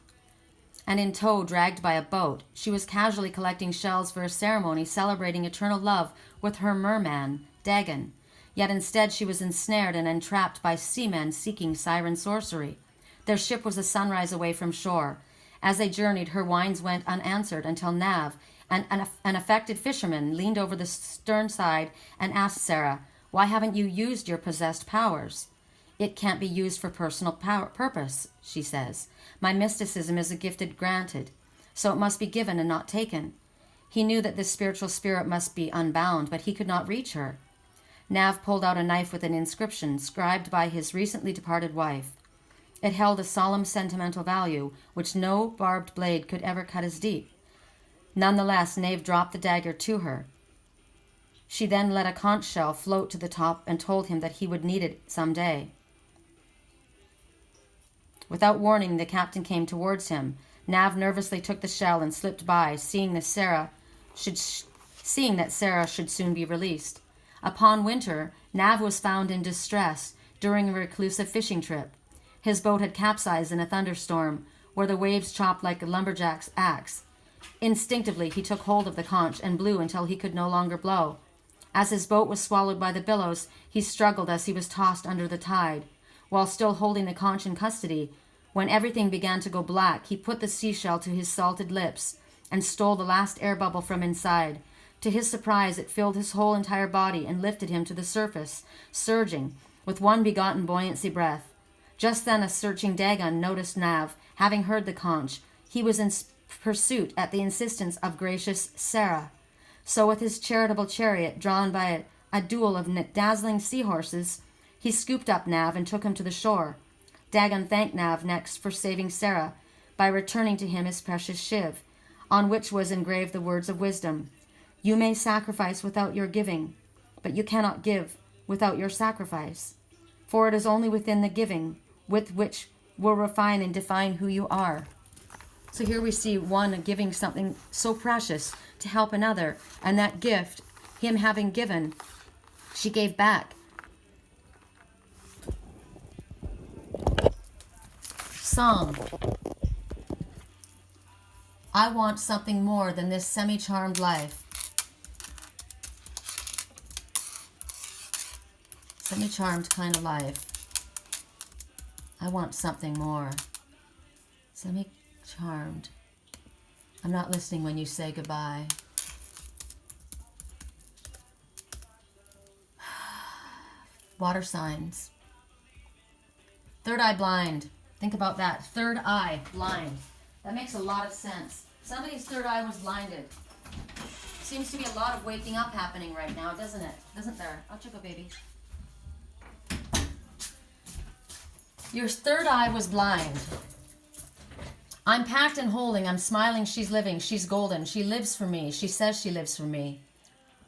and in tow dragged by a boat. She was casually collecting shells for a ceremony celebrating eternal love with her merman, Dagon. Yet instead she was ensnared and entrapped by seamen seeking siren sorcery. Their ship was a sunrise away from shore. As they journeyed, her whines went unanswered until Nav, an affected fisherman, leaned over the stern side and asked Sarah, "Why haven't you used your possessed powers?" "It can't be used for personal purpose," she says. "My mysticism is a gift granted, so it must be given and not taken." He knew that this spiritual spirit must be unbound, but he could not reach her. Nav pulled out a knife with an inscription, scribed by his recently departed wife. It held a solemn sentimental value, which no barbed blade could ever cut as deep. Nonetheless, Nave dropped the dagger to her. She then let a conch shell float to the top and told him that he would need it someday. Without warning, the captain came towards him. Nav nervously took the shell and slipped by, seeing that Sarah should soon be released. Upon winter, Nav was found in distress during a reclusive fishing trip. His boat had capsized in a thunderstorm, where the waves chopped like a lumberjack's axe. Instinctively, he took hold of the conch and blew until he could no longer blow. As his boat was swallowed by the billows, he struggled as he was tossed under the tide. While still holding the conch in custody, when everything began to go black, he put the seashell to his salted lips and stole the last air bubble from inside. To his surprise, it filled his whole entire body and lifted him to the surface, surging, with one begotten buoyancy breath. Just then a searching Dagon noticed Nav. Having heard the conch, he was in pursuit at the insistence of gracious Sarah. So with his charitable chariot, drawn by a duel of dazzling seahorses, he scooped up Nav and took him to the shore. Dagon thanked Nav next for saving Sarah by returning to him his precious shiv, on which was engraved the words of wisdom. "You may sacrifice without your giving, but you cannot give without your sacrifice. For it is only within the giving with which will refine and define who you are." So here we see one giving something so precious to help another, and that gift, him having given, she gave back. Song. I want something more than this semi-charmed life. Semi-charmed kind of life. I want something more. Semi-charmed. I'm not listening when you say goodbye. Water signs. Third eye blind. Think about that. Third eye blind. That makes a lot of sense. Somebody's third eye was blinded. Seems to be a lot of waking up happening right now, doesn't it? Doesn't there? I'll check a baby. Your third eye was blind. I'm packed and holding. I'm smiling. She's living. She's golden. She lives for me. She says she lives for me.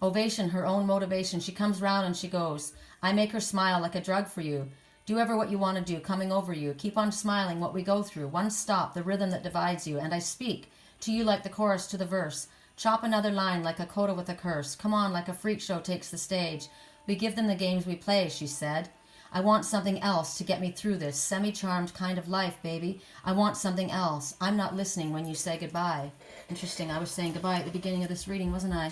Ovation, her own motivation. She comes round and she goes. I make her smile like a drug for you. Do ever what you want to do, coming over you. Keep on smiling what we go through. One stop, the rhythm that divides you. And I speak to you like the chorus to the verse. Chop another line like a coda with a curse. Come on, like a freak show takes the stage. We give them the games we play, she said. I want something else to get me through this semi-charmed kind of life, baby. I want something else. I'm not listening when you say goodbye. Interesting, I was saying goodbye at the beginning of this reading, wasn't I?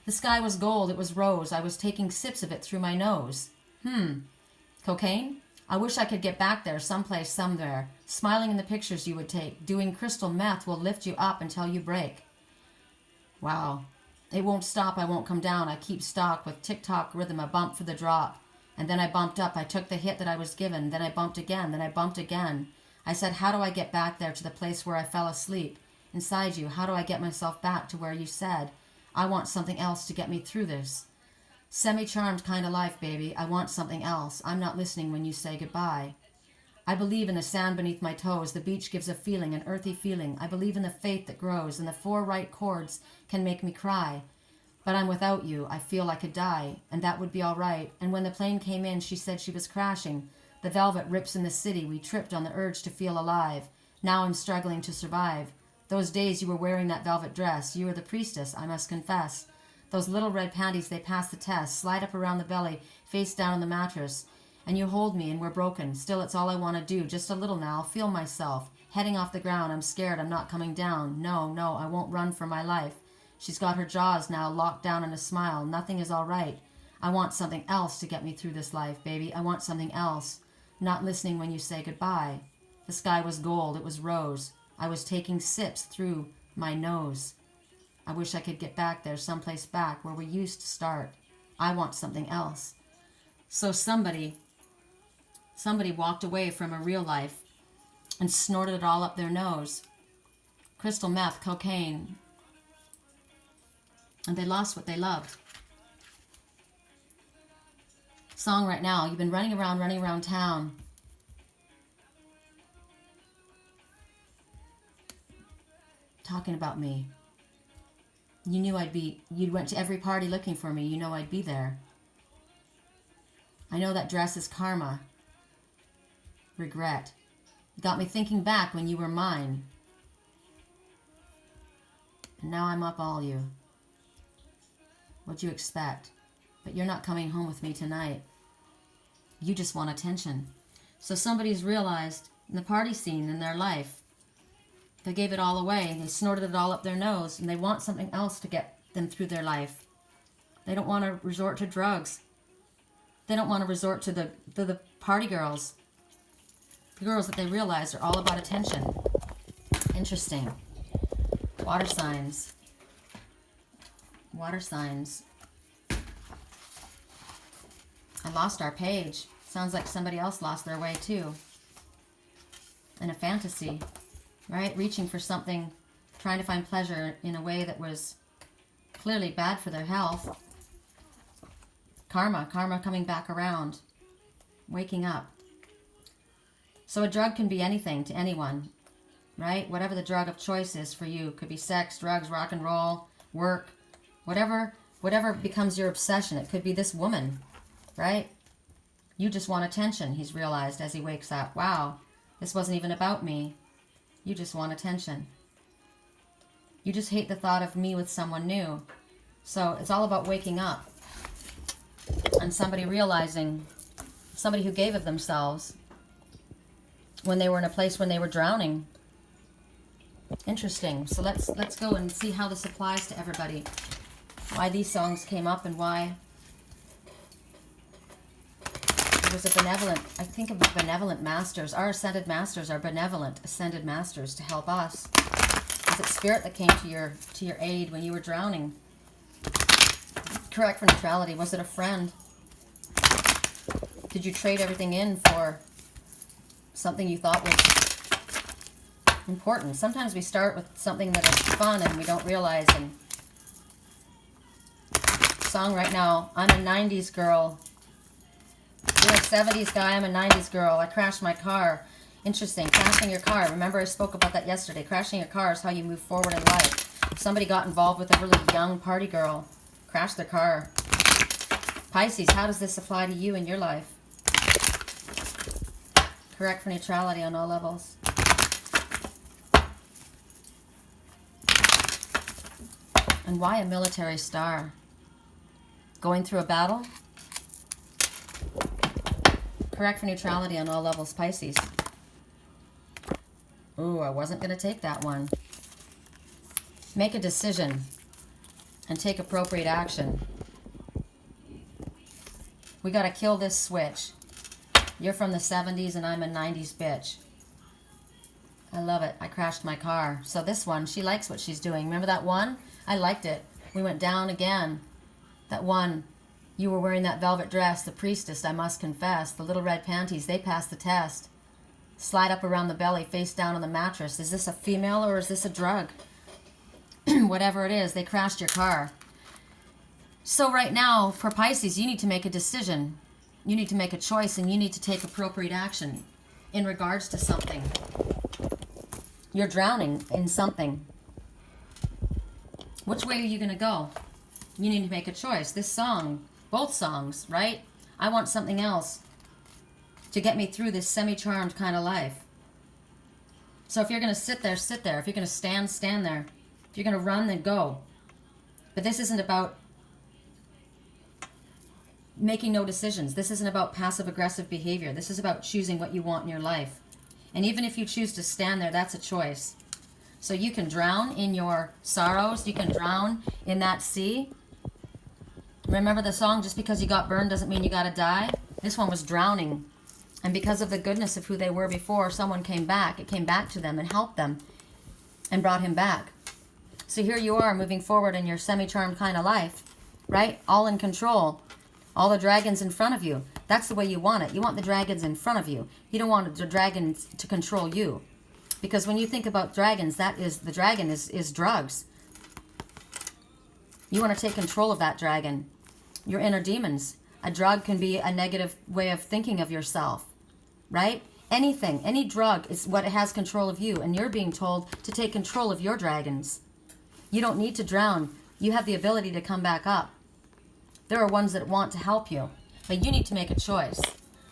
The sky was gold, it was rose. I was taking sips of it through my nose. Cocaine? I wish I could get back there, someplace, somewhere. Smiling in the pictures you would take. Doing crystal meth will lift you up until you break. Wow. It won't stop, I won't come down. I keep stock with tick-tock rhythm, a bump for the drop. And then I bumped up. I took the hit that I was given. Then I bumped again. Then I bumped again. I said, how do I get back there to the place where I fell asleep? Inside you, how do I get myself back to where you said, I want something else to get me through this? Semi-charmed kind of life, baby. I want something else. I'm not listening when you say goodbye. I believe in the sand beneath my toes. The beach gives a feeling, an earthy feeling. I believe in the faith that grows, and the 4 right chords can make me cry. But I'm without you. I feel I could die, and that would be all right. And when the plane came in, she said she was crashing. The velvet rips in the city. We tripped on the urge to feel alive. Now I'm struggling to survive. Those days you were wearing that velvet dress. You were the priestess, I must confess. Those little red panties, they pass the test. Slide up around the belly, face down on the mattress. And you hold me, and we're broken. Still, it's all I want to do. Just a little now. Feel myself. Heading off the ground. I'm scared. I'm not coming down. No, I won't run for my life. She's got her jaws now locked down in a smile. Nothing is all right. I want something else to get me through this life, baby. I want something else. Not listening when you say goodbye. The sky was gold. It was rose. I was taking sips through my nose. I wish I could get back there, someplace back where we used to start. I want something else. So somebody walked away from a real life and snorted it all up their nose. Crystal meth, cocaine. And they lost what they loved. Song right now. You've been running around town. Talking about me. You knew you went to every party looking for me. You know I'd be there. I know that dress is karma. Regret. It got me thinking back when you were mine. And now I'm up all you. What'd you expect? But you're not coming home with me tonight. You just want attention. So somebody's realized in the party scene in their life, they gave it all away. They snorted it all up their nose, and they want something else to get them through their life. They don't want to resort to drugs. They don't want to resort to the party girls. The girls that they realize are all about attention. Interesting. Water signs. Water signs. I lost our page. Sounds like somebody else lost their way too. In a fantasy, right? Reaching for something, trying to find pleasure in a way that was clearly bad for their health. Karma coming back around. Waking up. So a drug can be anything to anyone, right? Whatever the drug of choice is for you. Could be sex, drugs, rock and roll, work, whatever becomes your obsession. It could be this woman, right? You just want attention, he's realized as he wakes up. Wow, this wasn't even about me. You just want attention. You just hate the thought of me with someone new. So it's all about waking up. And somebody realizing, somebody who gave of themselves when they were in a place when they were drowning. Interesting. So let's go and see how this applies to everybody. Why these songs came up and why it was a benevolent. I think of benevolent masters. Our ascended masters are benevolent ascended masters to help us. Is it spirit that came to your aid when you were drowning? Correct for neutrality. Was it a friend? Did you trade everything in for something you thought was Important. Sometimes we start with something that is fun and we don't realize. And song right now, I'm a 90s girl. You're a 70s guy, I'm a 90s girl. I crashed my car. Interesting. Crashing your car. Remember I spoke about that yesterday. Crashing your car is how you move forward in life. Somebody got involved with a really young party girl. Crashed their car. Pisces, how does this apply to you in your life? Correct for neutrality on all levels. And why a military star? Going through a battle? Correct for neutrality on all levels, Pisces. Ooh, I wasn't going to take that one. Make a decision and take appropriate action. We got to kill this switch. You're from the 70s and I'm a 90s bitch. I love it. I crashed my car. So this one, she likes what she's doing. Remember that one? I liked it. We went down again. That one, you were wearing that velvet dress, the priestess, I must confess. The little red panties, they passed the test. Slide up around the belly, face down on the mattress. Is this a female or is this a drug? Whatever it is, they crashed your car. So right now, for Pisces, you need to make a decision. You need to make a choice and you need to take appropriate action in regards to something. You're drowning in something. Which way are you going to go? You need to make a choice. This song, both songs, right? I want something else to get me through this semi-charmed kind of life. So if you're going to sit there, sit there. If you're going to stand, stand there. If you're going to run, then go. But this isn't about making no decisions. This isn't about passive-aggressive behavior. This is about choosing what you want in your life. And even if you choose to stand there, that's a choice. So you can drown in your sorrows. You can drown in that sea. Remember the song, just because you got burned doesn't mean you got to die? This one was drowning. And because of the goodness of who they were before, someone came back. It came back to them and helped them and brought him back. So here you are moving forward in your semi-charmed kind of life, right? All in control. All the dragons in front of you. That's the way you want it. You want the dragons in front of you. You don't want the dragons to control you. Because when you think about dragons, that is, the dragon is drugs. You want to take control of that dragon. Your inner demons. A drug can be a negative way of thinking of yourself, right? Anything, any drug is what has control of you, and you're being told to take control of your dragons. You don't need to drown. You have the ability to come back up. There are ones that want to help you, but you need to make a choice.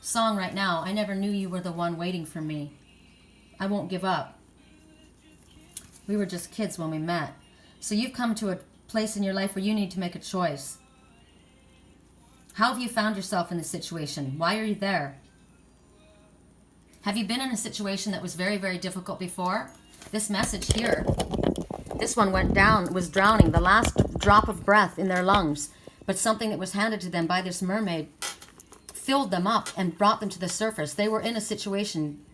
Song right now, I never knew you were the one waiting for me. I won't give up. We were just kids when we met. So you've come to a place in your life where you need to make a choice. How have you found yourself in this situation? Why are you there? Have you been in a situation that was very, very difficult before? This message here, this one went down, was drowning, the last drop of breath in their lungs. But something that was handed to them by this mermaid filled them up and brought them to the surface. They were in a situation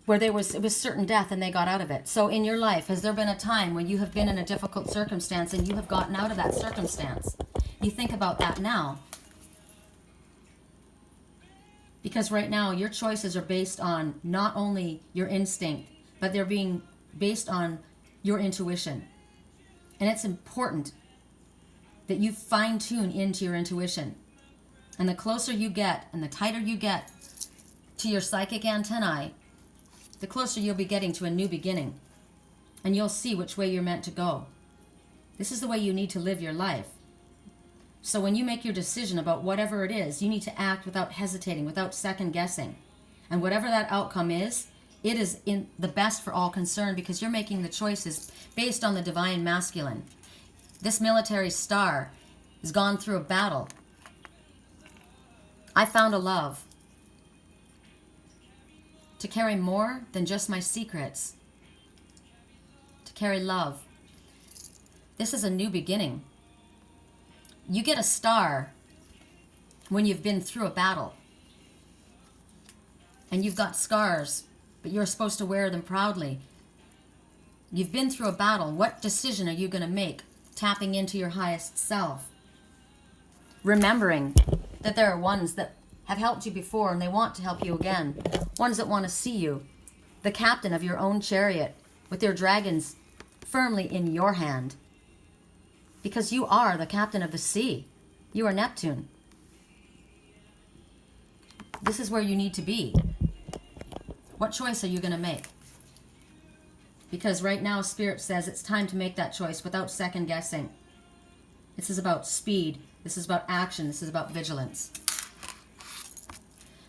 where it was certain death and they got out of it. So in your life, has there been a time when you have been in a difficult circumstance and you have gotten out of that circumstance? You think about that now. Because right now, your choices are based on not only your instinct, but they're being based on your intuition. And it's important that you fine-tune into your intuition. And the closer you get and the tighter you get to your psychic antennae, the closer you'll be getting to a new beginning. And you'll see which way you're meant to go. This is the way you need to live your life. So when you make your decision about whatever it is, you need to act without hesitating, without second guessing. And whatever that outcome is, it is in the best for all concerned because you're making the choices based on the divine masculine. This military star has gone through a battle. I found a love to carry more than just my secrets, to carry love. This is a new beginning. You get a star when you've been through a battle and you've got scars, but you're supposed to wear them proudly. You've been through a battle. What decision are you going to make? Tapping into your highest self. Remembering that there are ones that have helped you before and they want to help you again. Ones that want to see you the captain of your own chariot with your dragons firmly in your hand. Because you are the captain of the sea. You are Neptune. This is where you need to be. What choice are you going to make? Because right now, Spirit says it's time to make that choice without second guessing. This is about speed. This is about action. This is about vigilance.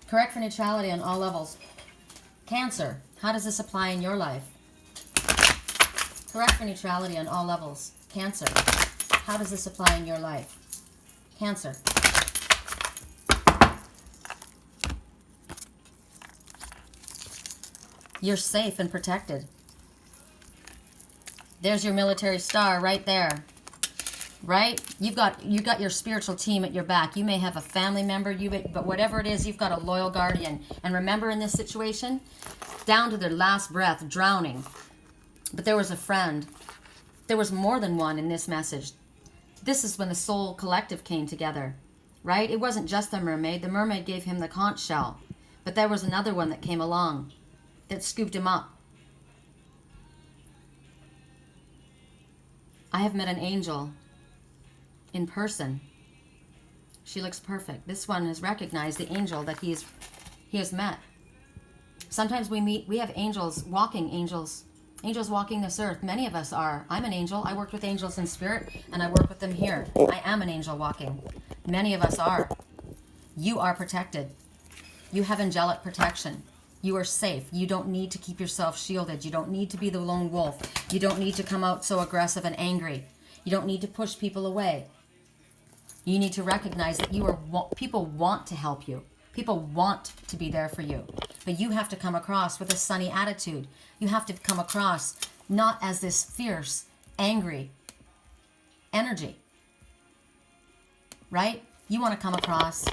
Correct for neutrality on all levels. Cancer, how does this apply in your life? Correct for neutrality on all levels. Cancer, how does this apply in your life? Cancer. You're safe and protected. There's your military star right there. Right? You've got your spiritual team at your back. You may have a family member, but whatever it is, you've got a loyal guardian. And remember, in this situation, down to their last breath, drowning. But there was a friend. There was more than one in this message. This is when the soul collective came together. Right? It wasn't just the mermaid. The mermaid gave him the conch shell. But there was another one that came along that scooped him up. I have met an angel in person. She looks perfect. This one has recognized the angel that he has met. Sometimes we have angels walking this earth. Many of us are. I'm an angel. I worked with angels in spirit, and I work with them here. I am an angel walking. Many of us are. You are protected. You have angelic protection. You are safe. You don't need to keep yourself shielded. You don't need to be the lone wolf. You don't need to come out so aggressive and angry. You don't need to push people away. You need to recognize that people want to help you. People want to be there for you. But you have to come across with a sunny attitude. You have to come across not as this fierce, angry energy. Right? You want to come across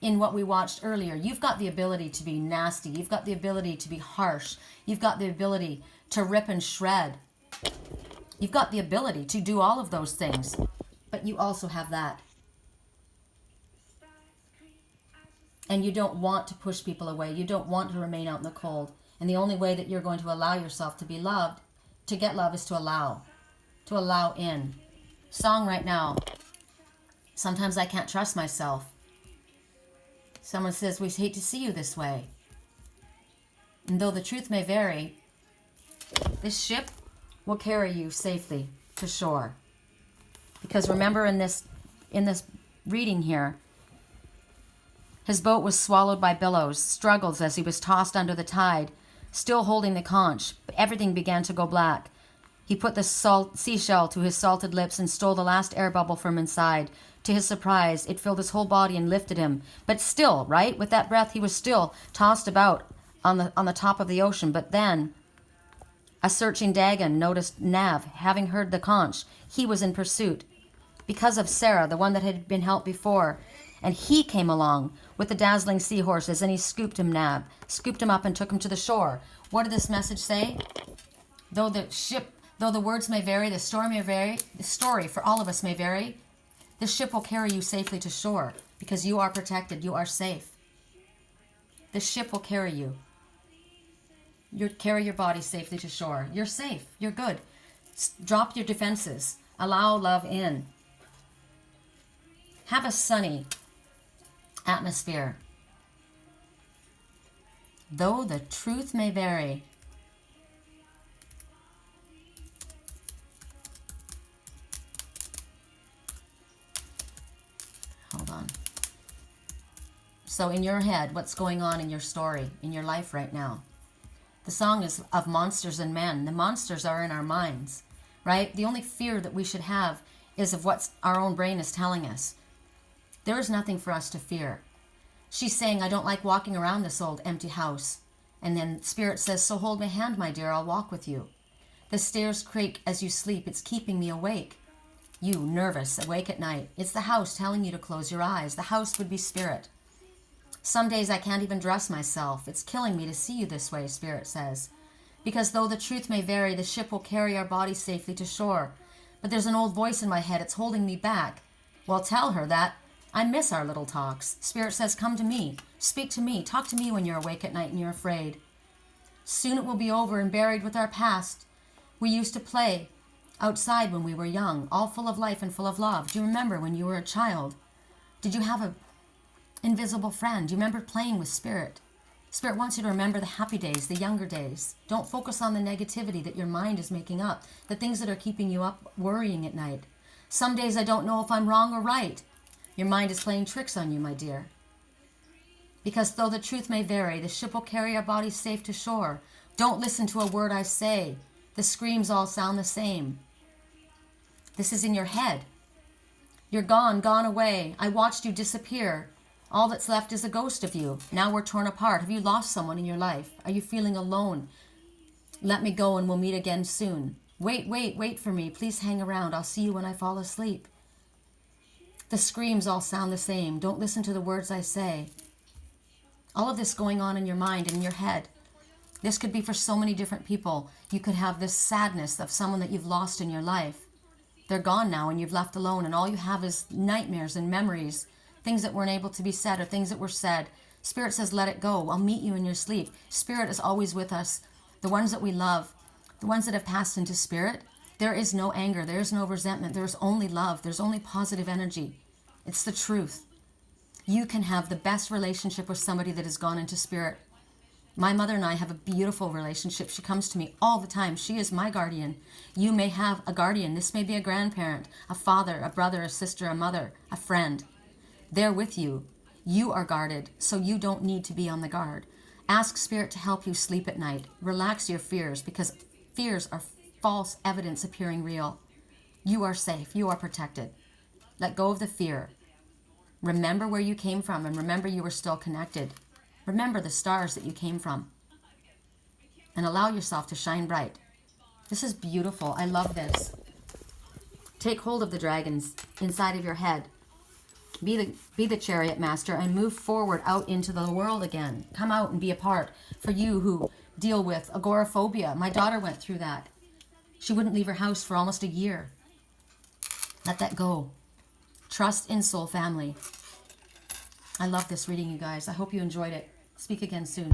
in what we watched earlier. You've got the ability to be nasty. You've got the ability to be harsh. You've got the ability to rip and shred. You've got the ability to do all of those things. But you also have that. And you don't want to push people away. You don't want to remain out in the cold. And the only way that you're going to allow yourself to be loved, to get love, is to allow. To allow in. Song right now. Sometimes I can't trust myself. Someone says, we hate to see you this way. And though the truth may vary, this ship will carry you safely to shore. Because remember, in this reading here, his boat was swallowed by billows, struggles as he was tossed under the tide, still holding the conch, but everything began to go black. He put the seashell to his salted lips and stole the last air bubble from inside. To his surprise, it filled his whole body and lifted him. But still, right, with that breath, he was still tossed about on the top of the ocean. But then a searching Dagon noticed Nav, having heard the conch. He was in pursuit because of Sarah, the one that had been helped before. And he came along with the dazzling seahorses, and he scooped him up and took him to the shore. What did this message say? Though the words may vary, the story may vary, the story for all of us may vary, the ship will carry you safely to shore because you are protected, you are safe. The ship will carry you. You carry your body safely to shore. You're safe, you're good. Drop your defenses. Allow love in. Have a sunny atmosphere. Though the truth may vary. Hold on. So in your head, what's going on in your story, in your life right now? The song is of monsters and men. The monsters are in our minds, right? The only fear that we should have is of what our own brain is telling us. There is nothing for us to fear. She's saying, I don't like walking around this old empty house. And then Spirit says, so hold my hand, my dear, I'll walk with you. The stairs creak as you sleep. It's keeping me awake. You, nervous, awake at night. It's the house telling you to close your eyes. The house would be Spirit. Some days I can't even dress myself. It's killing me to see you this way, Spirit says. Because though the truth may vary, the ship will carry our bodies safely to shore. But there's an old voice in my head. It's holding me back. Well, tell her that I miss our little talks. Spirit says, come to me. Speak to me. Talk to me when you're awake at night and you're afraid. Soon it will be over and buried with our past. We used to play outside when we were young, all full of life and full of love. Do you remember when you were a child? Did you have an invisible friend? Do you remember playing with Spirit? Spirit wants you to remember the happy days, the younger days. Don't focus on the negativity that your mind is making up, the things that are keeping you up worrying at night. Some days I don't know if I'm wrong or right. Your mind is playing tricks on you, my dear. Because though the truth may vary, the ship will carry our bodies safe to shore. Don't listen to a word I say. The screams all sound the same. This is in your head. You're gone, gone away. I watched you disappear. All that's left is a ghost of you. Now we're torn apart. Have you lost someone in your life? Are you feeling alone? Let me go and we'll meet again soon. Wait, wait, wait for me. Please hang around. I'll see you when I fall asleep. The screams all sound the same. Don't listen to the words I say. All of this going on in your mind and in your head. This could be for so many different people. You could have this sadness of someone that you've lost in your life. They're gone now and you've left alone, and all you have is nightmares and memories, things that weren't able to be said or things that were said. Spirit says, let it go. I'll meet you in your sleep. Spirit is always with us. The ones that we love, the ones that have passed into Spirit, there is no anger. There is no resentment. There is only love. There's only positive energy. It's the truth. You can have the best relationship with somebody that has gone into Spirit. My mother and I have a beautiful relationship. She comes to me all the time. She is my guardian. You may have a guardian. This may be a grandparent, a father, a brother, a sister, a mother, a friend. They're with you. You are guarded, so you don't need to be on the guard. Ask Spirit to help you sleep at night. Relax your fears, because fears are false evidence appearing real. You are safe. You are protected. Let go of the fear. Remember where you came from, and remember you were still connected. Remember the stars that you came from. And allow yourself to shine bright. This is beautiful. I love this. Take hold of the dragons inside of your head. Be the chariot master and move forward out into the world again. Come out and be a part. For you who deal with agoraphobia. My daughter went through that. She wouldn't leave her house for almost a year. Let that go. Trust in soul family. I love this reading, you guys. I hope you enjoyed it. Speak again soon.